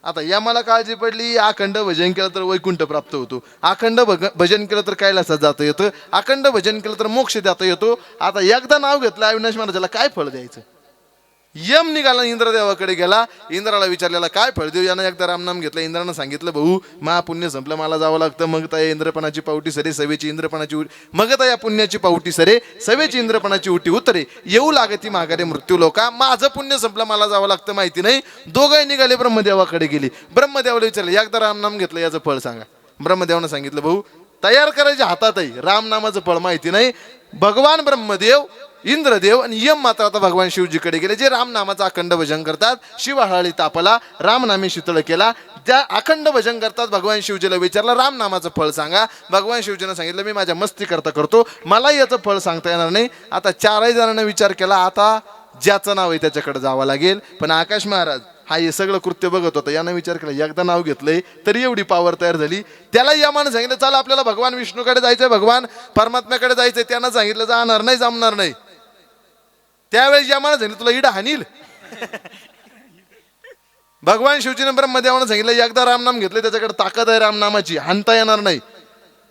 आता यमाला काळजी पडली. अखंड भजन केलं तर वैकुंठ प्राप्त होतो, अखंड भजन केलं तर कैलासात जाता येतं, अखंड भजन केलं तर मोक्ष देता येतो. आता एकदा नाव घेतलं अविनाश महाराजाला, काय फळ द्यायचं? यम निघाला इंद्रदेवाकडे गेला. इंद्राला विचारलेला काय फळ देऊ. यानं एकदा रामनाम घेतलं. इंद्रानं सांगितलं भाऊ महापुण्य संपलं मला जावं लागतं. मग त्या इंद्रपणाची पावटी सरे सवेची इंद्रपणाची मग त्या या पुण्याची पावटी सरे सवेची इंद्रपणाची उटी उतरे येऊ लागती माघारे मृत्यू लोका. माझं पुण्य संपलं मला जावं लागतं माहिती नाही. दोघंही निघाले ब्रह्मदेवाकडे गेली. ब्रह्मदेवाला विचारलं एकदा रामनाम घेतलं याचं फळ सांगा. ब्रह्मदेवानं सांगितलं भाऊ तयार करायच्या हातातही रामनामाचं फळ माहिती नाही. भगवान ब्रह्मदेव इंद्रदेव आणि यम मात्र आता भगवान शिवजीकडे गेले जे रामनामाचं अखंड भजन करतात. शिवाहळी तापला रामनामी शीतळ केला. त्या अखंड भजन करतात. भगवान शिवजीला विचारलं रामनामाचं फळ सांगा. भगवान शिवजीनं सांगितलं मी माझ्या मस्ती करता करतो मलाही याचं फळ सांगता येणार नाही. आता चारही जणांना विचार केला आता ज्याचं नाव आहे त्याच्याकडे जावं लागेल. पण आकाश महाराज हा हे सगळं कृत्य बघत होता. यानं विचार केला एकदा नाव घेतलंय तरी एवढी पावर तयार झाली. त्याला यमानं सांगितलं चला आपल्याला भगवान विष्णूकडे जायचंय भगवान परमात्म्याकडे जायचंय. त्यानं सांगितलं जाणार नाही जमणार नाही. त्यावेळेस यमानं सांगितलं तुला इडा हानील. भगवान शिवजीनं ब्रह्मदेवानं सांगितलं एकदा रामनाम घेतलं त्याच्याकडे ताकद आहे रामनामाची हाणता येणार नाही.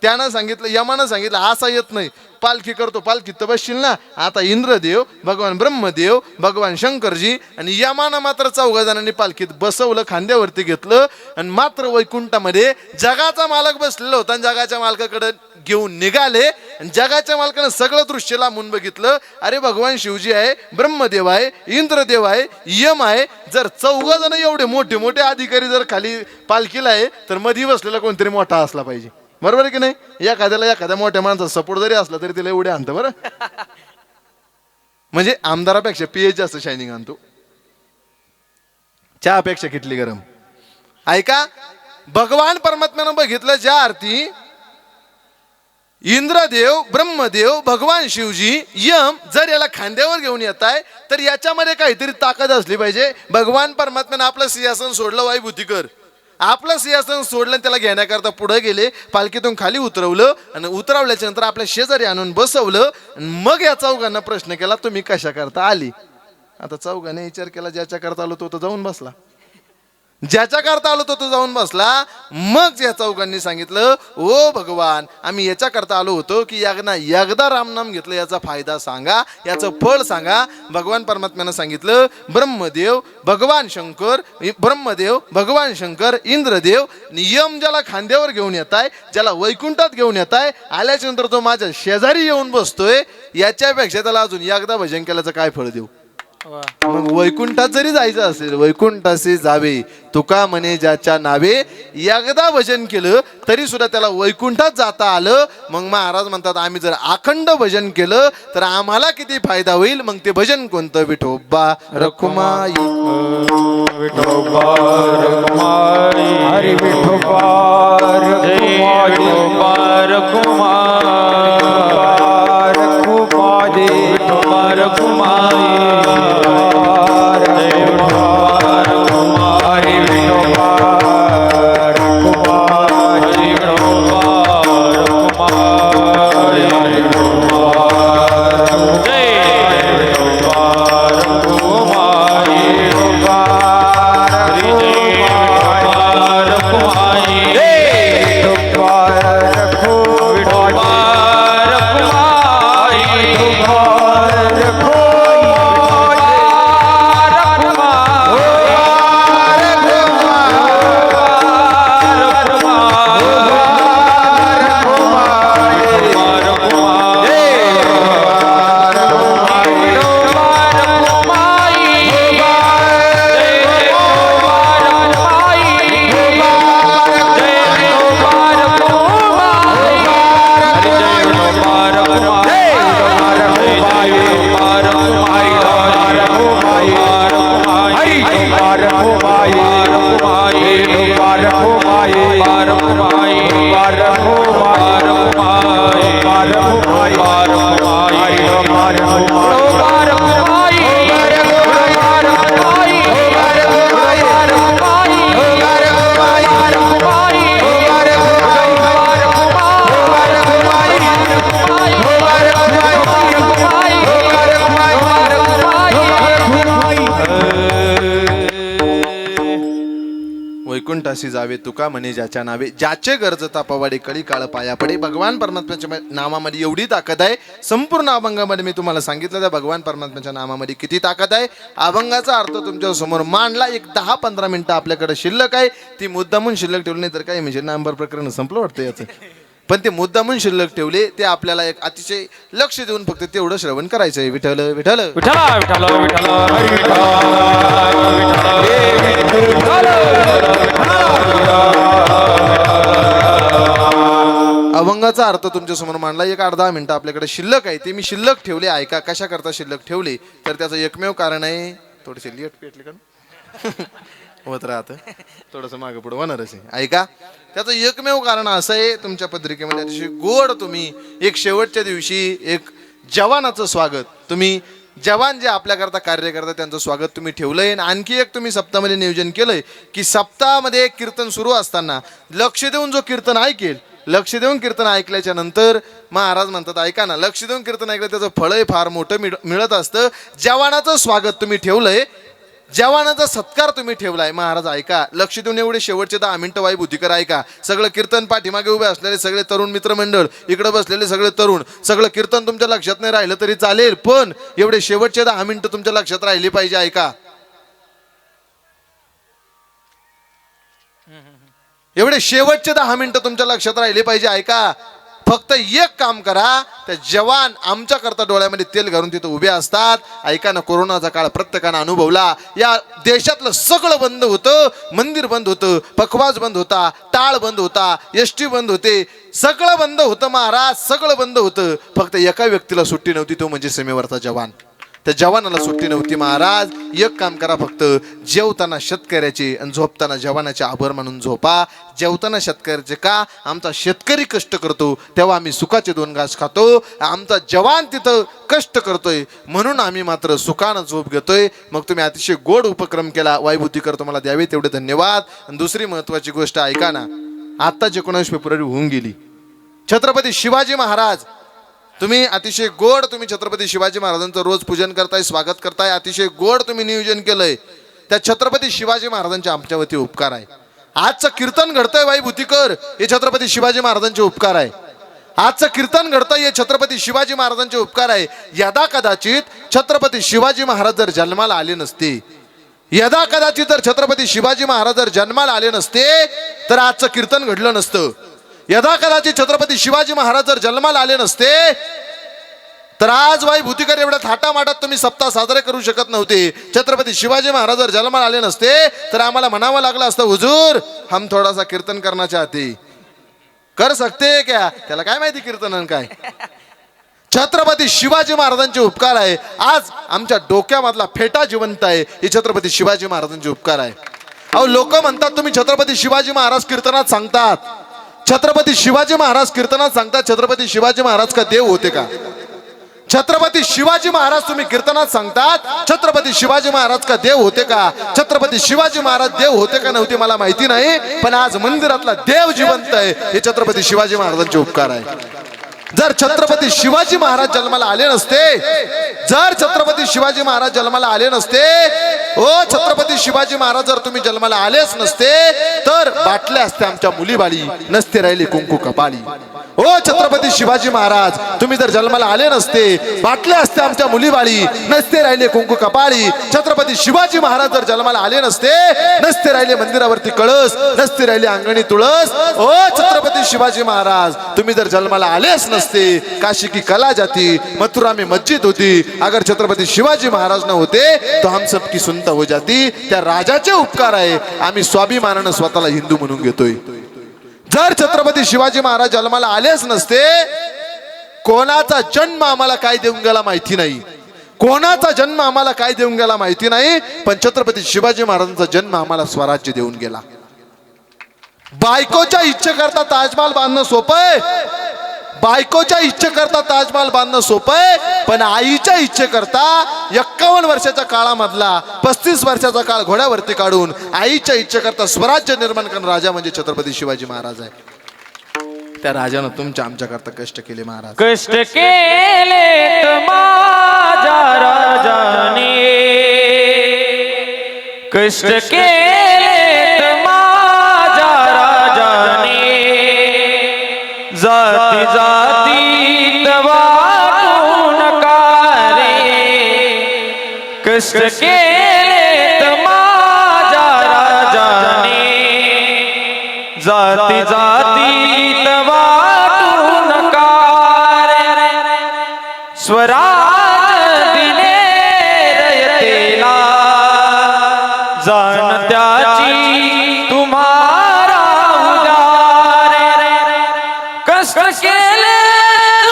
त्यानं सांगितलं यमानं सांगितलं असा येत नाही पालखी करतो पालखीत तर बसशील ना. आता इंद्रदेव भगवान ब्रह्मदेव भगवान शंकरजी आणि यमानं मात्र 4 जणांनी पालखीत बसवलं खांद्यावरती घेतलं आणि मात्र वैकुंठामध्ये जगाचा मालक बसलेला होता. जगाच्या मालकाकडे घेऊन निघाले आणि जगाच्या मालकानं सगळं दृश्य लांबून बघितलं. अरे भगवान शिवजी आहे ब्रह्मदेव आहे इंद्रदेव आहे यम आहे. जर 4 जण एवढे मोठे मोठे अधिकारी जर खाली पालखीला आहे तर मध्ये बसलेला कोणतरी मोठा असला पाहिजे. बरोबर आहे की नाही. एखाद्याला एखाद्या मोठ्या माणसाचा सपोर्ट जरी असला तरी तिला एवढे आणतं बरं. म्हणजे आमदारापेक्षा पीएच जास्त शायनिंग आणतो. चहापेक्षा किटली गरम. ऐका भगवान परमात्म्यानं बघितलं ज्या आरती इंद्रदेव ब्रह्मदेव भगवान शिवजी यम जर याला खांद्यावर घेऊन येत आहे तर याच्यामध्ये काहीतरी ताकद असली पाहिजे. भगवान परमात्म्यानं आपलं सिंहासन सोडलं वायुभूतीकर. आपलं सिंहासन सोडलं त्याला घेण्याकरता पुढे गेले. पालखीतून खाली उतरवलं आणि उतरवल्याच्या नंतर आपल्या शेजारी आणून बसवलं. मग या 4घांना प्रश्न केला तुम्ही कशा करता आली. आता 4घांनी विचार केला ज्याच्या करता आलो तो जाऊन बसला. ज्याच्या करता आलो तो जाऊन बसला. मग या 4घांनी सांगितलं ओ भगवान आम्ही याच्या करता आलो होतो की एकदा रामनाम घेतलं याचा फायदा सांगा याचं फळ सांगा. भगवान परमात्म्यानं सांगितलं ब्रह्मदेव भगवान शंकर इंद्रदेव नियम ज्याला खांद्यावर घेऊन येत आहे ज्याला वैकुंठात घेऊन येत आहे आल्याच्या नंतर तो माझ्या शेजारी येऊन बसतोय याच्यापेक्षा त्याला अजून एकदा भजन केल्याचं काय फळ देऊ. मग वैकुंठात जरी जायचं असेल वैकुंठाशी जावे तुका म्हणे ज्याच्या नावे. एकदा भजन केलं तरी सुद्धा त्याला वैकुंठात जाता आलं. मग महाराज म्हणतात आम्ही जर अखंड भजन केलं तर आम्हाला किती फायदा होईल. मग ते भजन कोणतं विठोबा रखुमाई विठोबा रखुमाई हरी विठोबा रखुमाई विठोबा रखुमाई उदासी जावे तुका म्हणे ज्याच्या नावे, ज्याचे गरजता पवाडे कळी काळ पाया पडे. भगवान परमात्म्याच्या नामामध्ये एवढी ताकद आहे. संपूर्ण अभंगामध्ये मी तुम्हाला सांगितलं त्या भगवान परमात्म्याच्या नामामध्ये किती ताकद आहे. अभंगाचा अर्थ तुमच्या समोर मांडला. एक 10-15 मिनिटं आपल्याकडे शिल्लक आहे, ती मुद्दामून शिल्लक ठेवली नाही तर काय म्हणजे नंबर प्रकरण संपलं वाटतं याचं. पण ते मुद्दामून शिल्लक ठेवले, ते आपल्याला एक अतिशय लक्ष देऊन फक्त तेवढं श्रवण करायचं आहे. विठ्ठल विठ्ठल विठ्ठला विठ्ठला विठ्ठला हरी विठ्ठल अभंगाचा अर्थ तुमच्या समोर मांडला. एक 8-10 मिनिटं आपल्याकडे शिल्लक आहे, ते मी शिल्लक ठेवले. ऐका कशा करता शिल्लक ठेवले तर त्याचं एकमेव कारण आहे. थोडेसे लेट पेटले का होत राहत, थोडंसं मागं पुढं होणारच आहे. ऐका, त्याचं एकमेव कारण असं आहे, तुमच्या पत्रिकेमध्ये अतिशय गोड तुम्ही एक शेवटच्या दिवशी एक जवानाचं स्वागत, तुम्ही जवान जे आपल्याकरता कार्य करतात त्यांचं स्वागत तुम्ही ठेवलंय. आणि आणखी एक तुम्ही सप्ताहामध्ये नियोजन केलंय की सप्ताहामध्ये एक कीर्तन सुरू असताना लक्ष देऊन जो कीर्तन ऐकेल, लक्ष देऊन कीर्तन ऐकल्याच्या नंतर महाराज म्हणतात ऐका ना, लक्ष देऊन कीर्तन ऐकलं त्याचं फळही फार मोठं मिळत असतं. जवानाचं स्वागत तुम्ही ठेवलंय, जवानाचा सत्कार तुम्ही ठेवलाय. महाराज ऐका, लक्ष देऊन एवढे शेवटचे 10 मिनिटं वाईबुद्धीकर ऐका. सगळं कीर्तन पाठीमागे उभे असलेले सगळे तरुण मित्रमंडळ, इकडे बसलेले सगळे तरुण, सगळं कीर्तन तुमच्या लक्षात नाही राहिलं तरी चालेल, पण एवढे शेवटचे 10 मिनिटं तुमच्या लक्षात राहिली पाहिजे. ऐका, एवढे शेवटचे 10 मिनिटं तुमच्या लक्षात राहिले पाहिजे. ऐका, फक्त एक काम करा, त्या जवान आमच्या करता डोळ्यामध्ये तेल घालून तिथं उभे असतात. ऐका ना, कोरोनाचा काळ प्रत्येकानं अनुभवला. या देशातलं सगळं बंद होतं, मंदिर बंद होतं, पखवाज बंद होता, टाळ बंद होता, एसटी बंद होते, सगळं बंद होतं महाराज, सगळं बंद होतं. फक्त एका व्यक्तीला सुट्टी नव्हती, तो म्हणजे सीमेवरचा जवान. त्या जवानाला सुट्टी नव्हती. महाराज एक काम करा, फक्त जेवताना शेतकऱ्याचे आणि झोपताना जवानाचे आभार मानून झोपा. जेवताना शेतकऱ्याचे का, आमचा शेतकरी कष्ट करतो तेव्हा आम्ही सुखाचे 2 घास खातो, आमचा जवान तिथं कष्ट करतोय म्हणून आम्ही मात्र सुखानं झोप घेतोय. मग तुम्ही अतिशय गोड उपक्रम केला, वाईबुद्धीकर तुम्हाला द्यावे तेवढे धन्यवाद. आणि दुसरी महत्वाची गोष्ट ऐका ना, आत्ताच 19 फेब्रुवारी होऊन गेली. छत्रपती शिवाजी महाराज, तुम्ही अतिशय गोड तुम्ही छत्रपती शिवाजी महाराजांचं रोज पूजन करताय, स्वागत करताय, अतिशय गोड तुम्ही नियोजन केलंय. त्या छत्रपती शिवाजी महाराजांचे आमच्यावरती उपकार आहे. आजचं कीर्तन घडतंय वाईबुद्धीकर, हे छत्रपती शिवाजी महाराजांचे उपकार आहे. आजचं कीर्तन घडतंय हे छत्रपती शिवाजी महाराजांचे उपकार आहे. यदा कदाचित छत्रपती शिवाजी महाराज जर जन्माला आले नसते, यदा कदाचित जर छत्रपती शिवाजी महाराज जर जन्माला आले नसते तर आजचं कीर्तन घडलं नसतं. यदा कदाचित छत्रपती शिवाजी महाराज जर जन्माला आले नसते तर आज वाईभूतीकर एवढ्या थाटामाटात तुम्ही सप्ताह साजरे करू शकत नव्हते. छत्रपती शिवाजी महाराज जर जन्माला आले नसते तर आम्हाला म्हणावं लागलं असतं, हुजूर हम थोड़ा सा कीर्तन करना चाहते, कर सकते क्या? त्याला काय माहिती कीर्तन काय. छत्रपती शिवाजी महाराजांचे उपकार आहे. आज आमच्या डोक्यामधला फेटा जिवंत आहे, हे छत्रपती शिवाजी महाराजांचे उपकार आहे. अहो लोक म्हणतात तुम्ही छत्रपती शिवाजी महाराज कीर्तनात सांगतात, छत्रपती शिवाजी महाराज कीर्तनात सांगतात, छत्रपती शिवाजी महाराज का देव होते का? छत्रपती शिवाजी महाराज तुम्ही कीर्तनात सांगतात, छत्रपती शिवाजी महाराज का देव होते का? छत्रपती शिवाजी महाराज देव होते का नव्हते मला माहिती नाही, पण आज मंदिरातला देव जिवंत आहे, हे छत्रपती शिवाजी महाराजांचे उपकार आहे. जर छत्रपती शिवाजी महाराज जन्माला आले नसते, जर छत्रपती शिवाजी महाराज जन्माला आले नसते, ओ छत्रपती शिवाजी महाराज जर तुम्ही जन्माला आलेच नसते तर बाटल्या असत्या आमच्या मुलीबाळी, नसते राहिले कुंकू कपाळी. ओ छत्रपती शिवाजी महाराज तुम्ही जर जन्माला आले नसते, बाटल्या असत्या आमच्या मुलीबाळी, नसते राहिले कुंकू कपाळी. छत्रपती शिवाजी महाराज जर जन्माला आले नसते, नसते राहिले मंदिरावरती कळस, नसते राहिले अंगणी तुळस. ओ छत्रपती शिवाजी महाराज तुम्ही जर जन्माला आलेच नसते, काशी की कला जाती, मथुरा में मस्जिद होती. अगर छत्रपती शिवाजी महाराज न होते तो हम सब की सुनता हो जाती. त्या राजाचे उपकार आहे, आम्ही स्वाभिमानानं स्वतःला हिंदू म्हणून घेतोय. जर छत्रपती शिवाजी महाराज जन्माला आलेच नसते, कोणाचा जन्म आम्हाला काय देऊन गेला माहिती नाही, कोणाचा जन्म आम्हाला काय देऊन गेला माहिती नाही, पण छत्रपती शिवाजी महाराजांचा जन्म आम्हाला स्वराज्य देऊन गेला. बायकोच्या इच्छेकरता ताजमहाल बांधणं सोपं आहे, बायकोच्या इच्छेकरता ताजमहाल बांधणं सोपं आहे, पण आईच्या इच्छेकरता 51 वर्षाच्या काळामधला 35 वर्षाचा काळ घोड्यावरती काढून आईच्या इच्छेकरता स्वराज्य निर्माण करणारा राजा म्हणजे छत्रपती शिवाजी महाराज आहे. त्या राजानं तुमच्या आमच्याकरता कष्ट केले महाराज, कष्ट केले माझ्या राजाने, कष्ट केले माझ्या कष्ट केलेत माझ्या राजाने जाती जातीत वाटू नका रे स्वराज दिले रयतेला जाण त्याची तुम्हारा उदार कष्ट केले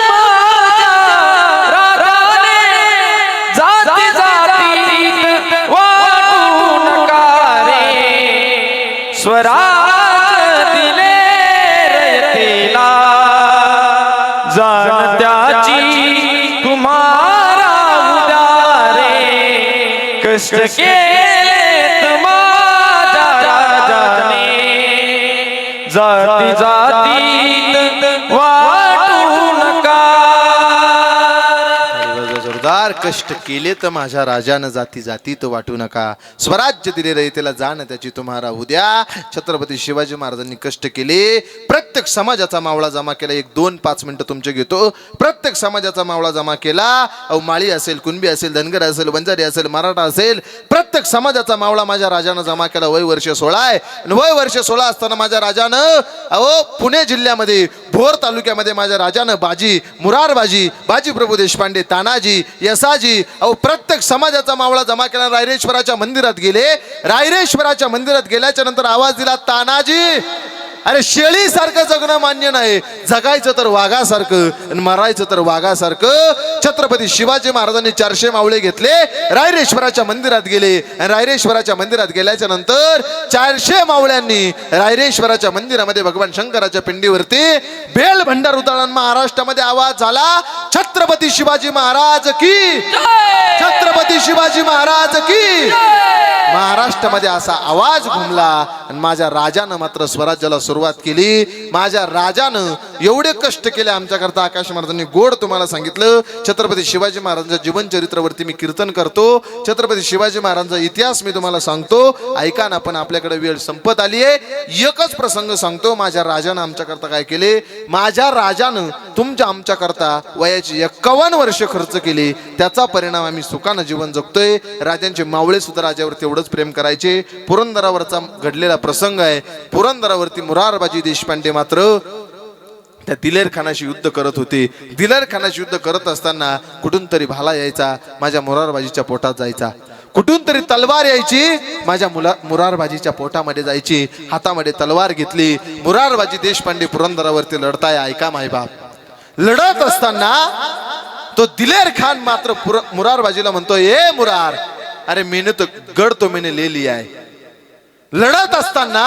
माझ्या राजाने जाती जातीत वाटू नका रे स्वराज दिले रयतेला जाण त्याची तुम्हारा उदार कष्ट केलेत माझ्या राजाने जाती जातीत वाटू नका जोरदार कष्ट केले तर माझ्या राजानं जाती जातीत वाटू नका स्वराज्य दिले रयतेला जाण त्याची तुम्हारा उद्या छत्रपती शिवाजी महाराजांनी कष्ट केले प्रत्येक समाजाचा मावळा जमा केला 1-2-5 मिनिटं तुमचे घेतो प्रत्येक समाजाचा मावळा जमा केला अहो माळी असेल कुणबी असेल धनगर असेल वंजारी असेल मराठा असेल प्रत्येक समाजाचा मावळा माझ्या राजानं जमा केला वय वर्ष 16 आहे आणि वय वर्ष 16 असताना माझ्या राजानं अहो पुणे जिल्ह्यामध्ये भोर तालुक्यामध्ये माझ्या राजानं बाजी मुरार बाजी प्रभू देशपांडे तानाजी यसाजी अहो प्रत्येक समाजाचा मावळा जमा केला रायरेश्वराच्या मंदिरात गेले रायरेश्वराच्या मंदिरात गेल्याच्या नंतर आवाज दिला तानाजी अरे शेळीसारखं जगणं मान्य नाही जगायचं तर वाघासारखं आणि मरायचं तर वाघासारखं छत्रपती शिवाजी महाराजांनी 400 मावळे घेतले रायरेश्वराच्या मंदिरात गेले आणि रायरेश्वराच्या मंदिरात गेल्याच्या नंतर 400 मावळ्यांनी रायरेश्वराच्या मंदिरामध्ये भगवान शंकराच्या पिंडीवरती बेल भंडार उताळून महाराष्ट्रामध्ये आवाज झाला छत्रपती शिवाजी महाराज की छत्रपती शिवाजी महाराज की महाराष्ट्रामध्ये असा आवाज घुमला आणि माझ्या राजानं मात्र स्वराज्याला सुरुवात केली माझ्या राजानं एवढे कष्ट केले आमच्याकरता आकाश महाराजांनी गोड तुम्हाला सांगितलं छत्रपती शिवाजी महाराजांच्या जीवन चरित्रावरती मी कीर्तन करतो छत्रपती शिवाजी महाराजांचा इतिहास मी तुम्हाला सांगतो ऐका ना पण आपल्याकडे वेळ संपत आली आहे एकच प्रसंग सांगतो माझ्या राजानं आमच्याकरता काय केले माझ्या राजानं तुमच्या आमच्याकरता वयाची 51 वर्ष खर्च केली त्याचा परिणाम आम्ही सुखानं जीवन जगतोय राजांचे मावळे सुद्धा राजावरती एवढंच प्रेम करायचे पुरंदरावरचा घडलेला प्रसंग आहे पुरंदरावरती मुरारबाजी देशपांडे मात्र त्या दिलेर खानाशी युद्ध करत होते दिलेर खानाशी युद्ध करत असताना कुठून तरी भाला यायचा माझ्या मुरारबाजीच्या पोटात जायचा कुठून तरी तलवार यायची माझ्या मुरारबाजीच्या पोटामध्ये जायची हातामध्ये तलवार घेतली मुरारबाजी देशपांडे पुरंदरावरती लढताय ऐका मायबाप लढत असताना तो दिलेर खान मात्र मुरारबाजीला म्हणतो ए मुरार अरे मैंने तो गढ़ तो मैंने ले लिया है लढत असताना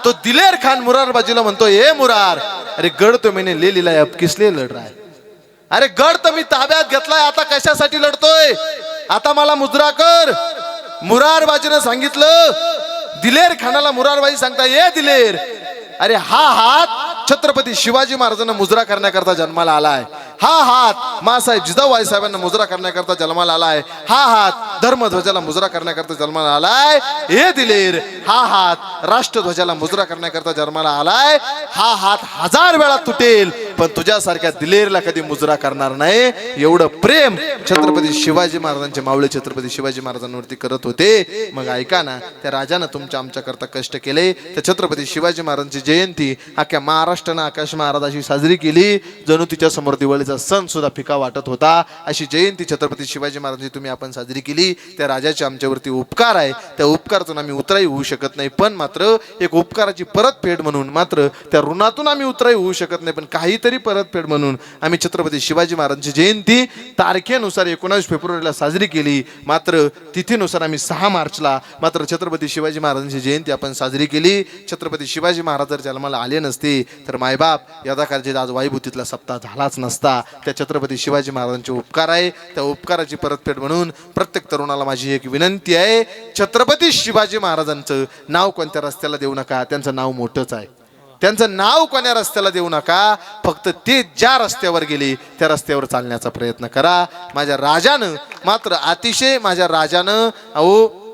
तो दिलेर खान मुरारबाजीला म्हणतो ए मुरार अरे गढ़ तो मैंने ले लिया है अब किस लिए लढ रहा है अरे गढ़ तर मी ताब्यात घेतलाय आता कशासाठी लढतोय आता मला मुजरा कर मुरारबाजीने सांगितलं दिलेर खानाला मुरारबाजी सांगता ए दिलेर अरे हा हात छत्रपती शिवाजी महाराजांना मुजरा करण्याकरता जन्माला आलाय हा हात मासाहेब जिजाऊ साहेबांना मुजरा करण्याकरता जन्माला आलाय हा हात धर्मध्वजाला मुजरा करण्याकरता जन्माला आलाय हे दिलेर हा हात राष्ट्रध्वजाला मुजरा करण्याकरता जन्माला आलाय हा हात 1000 वेळा तुटेल पण तुझ्यासारख्या दिलेरला कधी मुजरा करणार नाही एवढं प्रेम छत्रपती शिवाजी महाराजांचे मावळे छत्रपती शिवाजी महाराजांवरती करत होते मग ऐका ना त्या राजानं तुमच्या आमच्याकरता कष्ट केले त्या छत्रपती शिवाजी महाराजांची जयंती अख्ख्या महाराष्ट्रानं आकाश महाराजांची साजरी केली जणू तिच्या समोर दिवाळीचा सण सुद्धा फिका वाटत होता अशी जयंती छत्रपती शिवाजी महाराजांची तुम्ही आपण साजरी केली त्या राजाचे आमच्यावरती उपकार आहे त्या उपकारातून आम्ही उतराई होऊ शकत नाही पण मात्र एक उपकाराची परतफेड म्हणून मात्र त्या ऋणातून आम्ही उतराई होऊ शकत नाही पण काहीतरी परतफेड म्हणून आम्ही छत्रपती शिवाजी महाराजांची जयंती तारखेनुसार 19 फेब्रुवारीला साजरी केली मात्र तिथीनुसार आम्ही 6 मार्चला मात्र छत्रपती शिवाजी महाराजांची जयंती आपण साजरी केली छत्रपती शिवाजी महाराज जर जन्माला आले नसते तर मायबाप यदाकारचे आज वाईभूतीतला सप्ताह झालाच नसता त्या छत्रपती शिवाजी महाराजांचे उपकार आहे त्या उपकाराची परतफेड म्हणून प्रत्येक तरुणाला माझी एक विनंती आहे छत्रपती शिवाजी महाराजांचं नाव कोणत्या रस्त्याला देऊ नका त्यांचं नाव मोठंच आहे त्यांचं नाव कोण्या रस्त्याला देऊ नका फक्त ते ज्या रस्त्यावर गेले त्या रस्त्यावर चालण्याचा प्रयत्न करा माझ्या राजानं मात्र अतिशय माझ्या राजानं अहो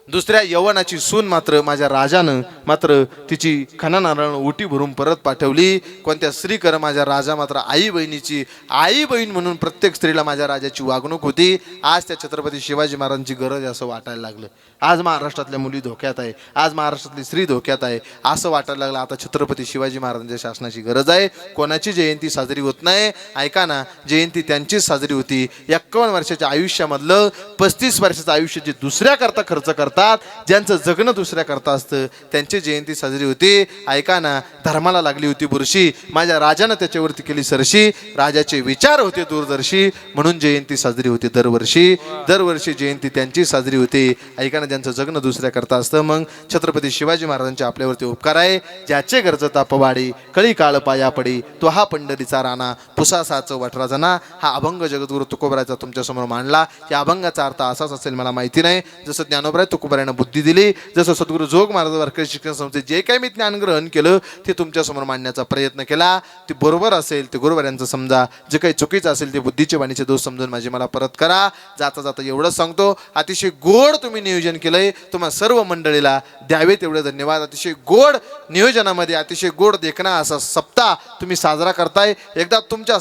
दुसऱ्या यवनाची सून मात्र माझ्या राजानं मात्र तिची खना नारळ उटी भरून परत पाठवली. कोणत्या स्त्री कर माझ्या राजा मात्र आई बहिणीची आई बहीण म्हणून प्रत्येक स्त्रीला माझ्या राजाची वागणूक होती. आज त्या छत्रपती शिवाजी महाराजांची गरज आहे असं वाटायला लागलं. आज महाराष्ट्रातल्या मुली धोक्यात आहे, आज महाराष्ट्रातली स्त्री धोक्यात आहे असं वाटायला लागलं. आता छत्रपती शिवाजी महाराजांच्या शासनाची गरज आहे. कोणाची जयंती साजरी होत नाही. ऐका ना, जयंती त्यांचीच साजरी होती. 51 वर्षाच्या आयुष्यामधलं 35 वर्षाचं आयुष्य जे दुसऱ्याकरता खर्च करतात, ज्यांचं जगणं दुसऱ्याकरता असतं, त्यांची जयंती साजरी होती. ऐका ना, धर्माला लागली होती बुरशी, माझ्या राजानं त्याच्यावरती केली सरशी. राजाचे विचार होते दूरदर्शी म्हणून जयंती साजरी होते दरवर्षी. दरवर्षी जयंती त्यांची साजरी होते. ऐका ना, ज्यांचं जगणं दुसऱ्याकरता असतं. मग छत्रपती शिवाजी महाराजांचे आपल्यावरती उपकार आहे. ज्याचे गरज तापवाडी कळी काळ पाया पडी, तो हा पंढरीचा राणा पुसासाचं वठरा जना. हा अभंग जगद्गुरु तुकोबरायचा तुमच्यासमोर मांडला. या अभंगाचा अर्थ असाच असेल मला माहिती नाही. जसं ज्ञानोबराय तुकोबरायानं बुद्धी दिली, जसं सद्गुरू जोग महाराज वारकरी शिक्षण संस्थेत जे काही मी ज्ञान ग्रहण केलं ते तुमच्यासमोर मांडण्याचा प्रयत्न केला. ते बरोबर असेल ते गुरुवाऱ्यांचं समजा, जे काही चुकीचं असेल ते बुद्धीचे वाणीचे दोष समजून माझे मला परत करा. जाता जाता एवढंच सांगतो, अतिशय गोड तुम्ही नियोजन केलंय. तुम्हा सर्व मंडळीला द्यावे तेवढे धन्यवाद. अतिशय गोड नियोजनामध्ये अतिशय गोड देखणा असा सप्ताह तुम्ही साजरा करताय. एकदा तुमच्या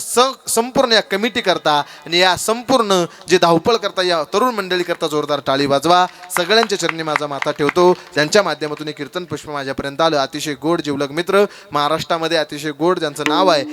संपूर्ण या कमिटी करता आणि या संपूर्ण जे धावपळ करता या तरुण मंडळी करता जोरदार टाळी वाजवा. सगळ्यांच्या चरणी माझा माथा ठेवतो, ज्यांच्या माध्यमातून हे कीर्तन पुष्प माझ्यापर्यंत आलं. अतिशय गोड जिवलग मित्र महाराष्ट्रामध्ये अतिशय गोड ज्यांचं नाव आहे,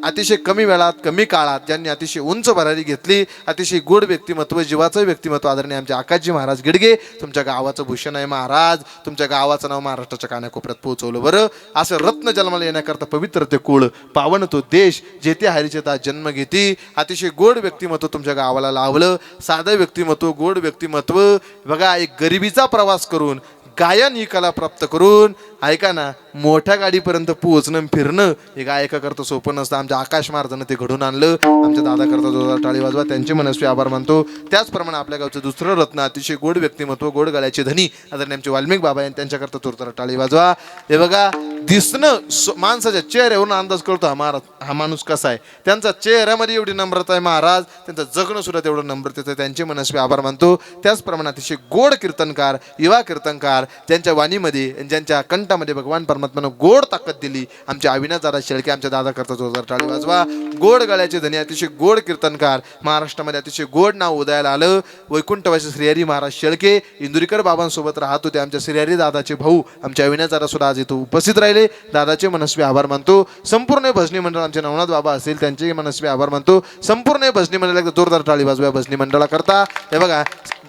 अतिशय कमी वेळात कमी काळात ज्यांनी अतिशय उंच भरारी घेतली, अतिशय गोड व्यक्तिमत्व, जीवाचं व्यक्तिमत्व आदरणीय आमचे आकाशजी महाराज गिडगे. तुमच्या गावाचं भूषण आहे महाराज, तुमच्या गावाचं नाव महाराष्ट्राच्या कानाकोपऱ्यात पोहोचवलं. बरं, असं रत्न जन्माला येण्याकरता पवित्र ते कुळ, पावन तो देश, जेथे हरिचेता जन्म घेती. अतिशय गोड व्यक्तिमत्व तुमच्या गावाला लावलं. साधं व्यक्तिमत्व, गोड व्यक्तिमत्व. बघा, एक गरिबीचा प्रवास करून गायन ही कला प्राप्त करून, ऐका ना, मोठ्या गाडीपर्यंत पोहोचणं फिरणं हे गायकाकरता सोपं नसतं. आमच्या आकाश महाराजांना ते घडून आणलं. आमच्या दादाकरता जोरदार टाळी वाजवा, त्यांचे मनस्वी आभार मानतो. त्याचप्रमाणे आपल्या गावचं दुसरं रत्न, अतिशय गोड व्यक्तिमत्व, गोड गळ्याचे धनी आदरणीय आमचे वाल्मिक बाबा यांनी त्यांच्याकरता जोरदार टाळी वाजवा. हे बघा, दिसणं माणसाच्या चेहऱ्यावरून अंदाज कळतो हा माणूस कसा आहे. त्यांचा चेहऱ्यामध्ये एवढी नम्रता आहे महाराज, त्यांचं जगणं सुद्धा तेवढं नम्रतेचं. त्यांचे मनस्वी आभार मानतो. त्याचप्रमाणे अतिशय गोड कीर्तनकार, युवा कीर्तनकार, ज्यांच्या वाणीमध्ये ज्यांच्या कंठामध्ये भगवान परमात्म्यानं गोड ताकद दिली, आमचे अविनाश दादा शेळके, आमच्या दादा करता जोरदार टाळी वाजवा. गोड गळ्याचे धनी, अतिशय गोड कीर्तनकार, महाराष्ट्रामध्ये अतिशय गोड नाव उदयाला आलं. वैकुंठवासी श्रीहरी महाराज शेळके इंदुरीकर बाबांसोबत राहत होते. आमच्या श्रीहरी दादाचे भाऊ आमचे अविनाश दादा सुद्धा आज इथं उपस्थित राहिले. दादाचे मनस्वी आभार मानतो. संपूर्ण भजनी मंडळ, आमचे नवनाथ बाबा असतील त्यांचे मनस्वी आभार मानतो. संपूर्ण भजनी मंडळाला जोरदार टाळी वाजवा भजनी मंडळा करता. हे बघा,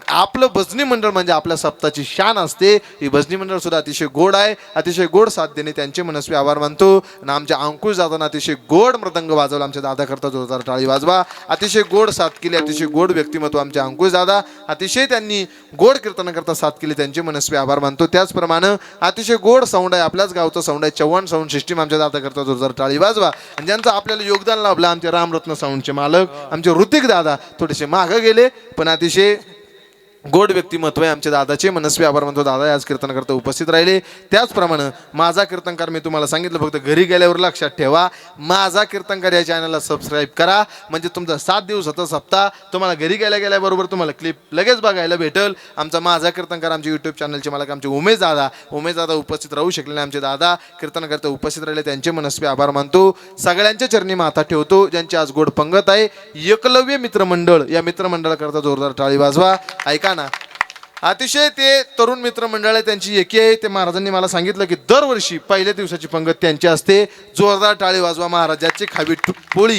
आपलं भजनी मंडळ म्हणजे आपल्या सप्ताची शान असते. ही भजनी मंडळ सुद्धा अतिशय गोड आहे. अतिशय गोड साथ देणे त्यांचे मनस्वी आभार मानतो. आणि आमच्या अंकुश दादांना अतिशय गोड मृदंग वाजवला. आमच्या दादा करता जोरदार टाळी वाजवा. अतिशय गोड साथ केली, अतिशय गोड व्यक्तिमत्व आमचे अंकुश दादा, अतिशय त्यांनी गोड कीर्तनाकरता साथ केली, त्यांचे मनस्वी आभार मानतो. त्याचप्रमाणे अतिशय गोड साऊंड आहे, आपल्याच गावचं साऊंड आहे, चव्हाण साऊंड सिस्टीम, आमच्या दादा करता जोरदार टाळी वाजवा. आणि ज्यांचं आपल्याला योगदान लाभलं आमचे रामरत्न साऊंडचे मालक आमचे ऋतिक दादा, थोडेसे मागं गेले पण अतिशय गोड व्यक्तिमत्व आहे. आमचे दादाचे मनस्वी आभार मानतो. दादा आज कीर्तनाकरता उपस्थित राहिले. त्याचप्रमाणे माझा कीर्तनकार, मी तुम्हाला सांगितलं, फक्त घरी गेल्यावर लक्षात ठेवा, माझा कीर्तनकार या चॅनलला सबस्क्राईब करा. म्हणजे तुमचा 7 दिवसाचा सप्ताह तुम्हाला घरी गेल्याबरोबर तुम्हाला क्लिप लगेच बघायला भेटेल. आमचा माझा कीर्तनकार, आमचे यूट्यूब चॅनलचे मालक आमचे उमेश दादा उपस्थित राहू शकले नाही. आमचे दादा कीर्तनाकरता उपस्थित राहिले, त्यांचे मनस्वी आभार मानतो. सगळ्यांच्या चरणी माथा ठेवतो ज्यांची आज गोड पंगत आहे. एकलव्य मित्रमंडळ, या मित्रमंडळाकरता जोरदार टाळी वाजवा. ऐका ना, अतिशय ते तरुण मित्र मंडळ आहे, त्यांची एकी आहे. ते महाराजांनी मला सांगितलं की दरवर्षी पहिल्या दिवसाची पंगत त्यांची असते. जोरदार टाळी वाजवा. महाराजाची खावी पोळी,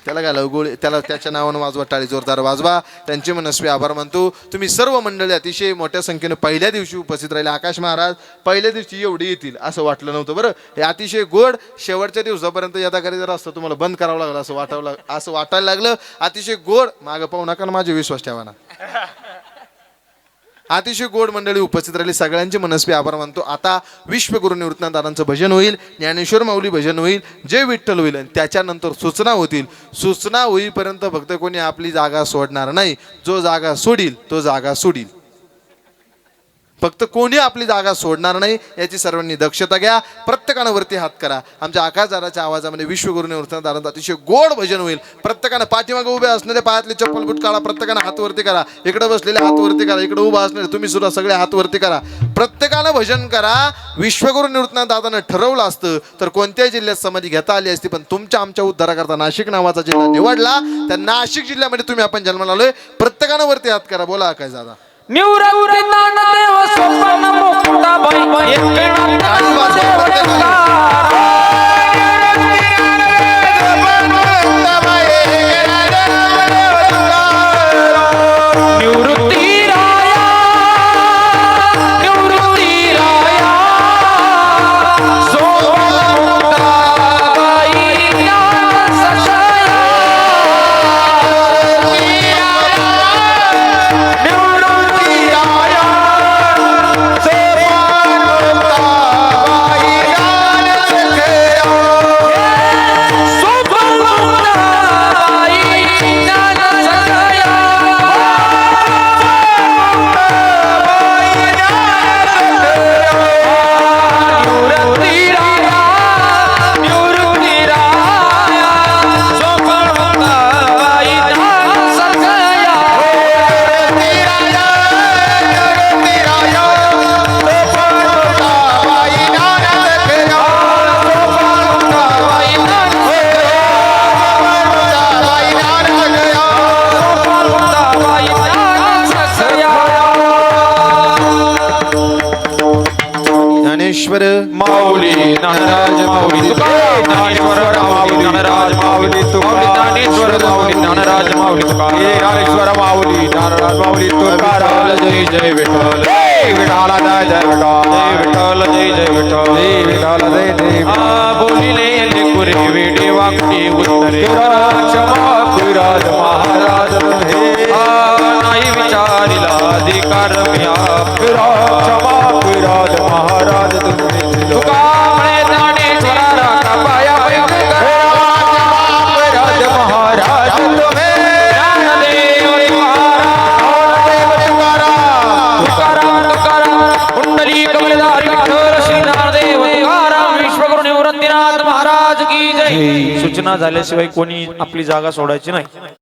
त्याला घाला गोळी, त्याला त्याच्या नावानं वाजवा टाळी, जोरदार वाजवा. त्यांचे मनस्वी आभार मानतो. तुम्ही सर्व मंडळी अतिशय मोठ्या संख्येनं पहिल्या दिवशी उपस्थित राहिले. आकाश महाराज पहिल्या दिवशी एवढी येतील असं वाटलं नव्हतं. बरं, हे अतिशय गोड. शेवटच्या दिवसापर्यंत यथाकारी जर असतं तुम्हाला बंद करावं लागलं असं वाटायला लागलं. अतिशय गोड. मागं पाहू नका, माझे विश्वास ठेवा ना. अतिशय गोड मंडळी उपस्थित राहिली. सगळ्यांचे मनस्वी आभार मानतो. आता विश्वगुरु निवृत्तनाथ दादांचं भजन होईल, ज्ञानेश्वर माऊली भजन होईल, जय विठ्ठल होईल, आणि त्याच्यानंतर सूचना होतील. सूचना होईपर्यंत फक्त कोणी आपली जागा सोडणार नाही. जो जागा सोडील तो जागा सोडील. फक्त कोणी आपली जागा सोडणार नाही याची सर्वांनी दक्षता घ्या. प्रत्येक प्रत्येकानं वरती हात करा. आमच्या आकाशदाराच्या आवाजामध्ये विश्वगुरु निवृत्तीनाथ अतिशय गोड भजन होईल. प्रत्येकानं पाठीमागे उभे असणारे पायातले चप्पल बूट काढा. प्रत्येकानं हात वरती करा. इकडे बसलेले हात वरती करा. इकडे उभा असणारे तुम्ही सुद्धा सगळे हात वरती करा. प्रत्येकानं भजन करा. विश्वगुरु निवृत्तीनाथ दादानं ठरवलं असतं तर कोणत्याही जिल्ह्यात समाधी घेता आली असती, पण तुमच्या आमच्या उद्धाराकरता नाशिक नावाचा जिल्हा निवडला. त्या नाशिक जिल्ह्यामध्ये तुम्ही आपण जन्माला आलोय. प्रत्येकानं वरती हात करा. बोला काय दादा. निवृत्ती नामदेव स्वप्न मुक्ताबाई एकनाथ निवृत्ती राया निवृत्ती राया स्वप्न मुक्ताबाई ज्ञान सशया ज्ञानेश्वर माऊली ज्ञानराज माऊली ज्ञानेश्वर माऊली ज्ञानराज माऊली ज्ञानेश्वर माऊली ज्ञानराज माऊली ज्ञानेश्वर माऊली ज्ञानराज माऊली तुकाराम जय जय विठ्ठल विठाला जय जय विठ्ठल जय जय विठ्ठल विठाला जय जय बोलिले लेकुरे वेडे वाकडी उत्तरे क्षमा कुराज महाराज हे नाही विचारिला अधिकार म्या क्षमा कुराज महाराज तुका म्हणे ज्ञानेश्वरा राखा पाया राज महाराज तुम्हे ज्ञानदेव तुकाराम कुंडली कमलधारी विठ्ठल श्री ज्ञानदेव तुकाराम विश्वगुरु निवृत्तीनाथ महाराज की जय. सूचना झाल्याशिवाय कोणी आपली जागा सोडायची नाही.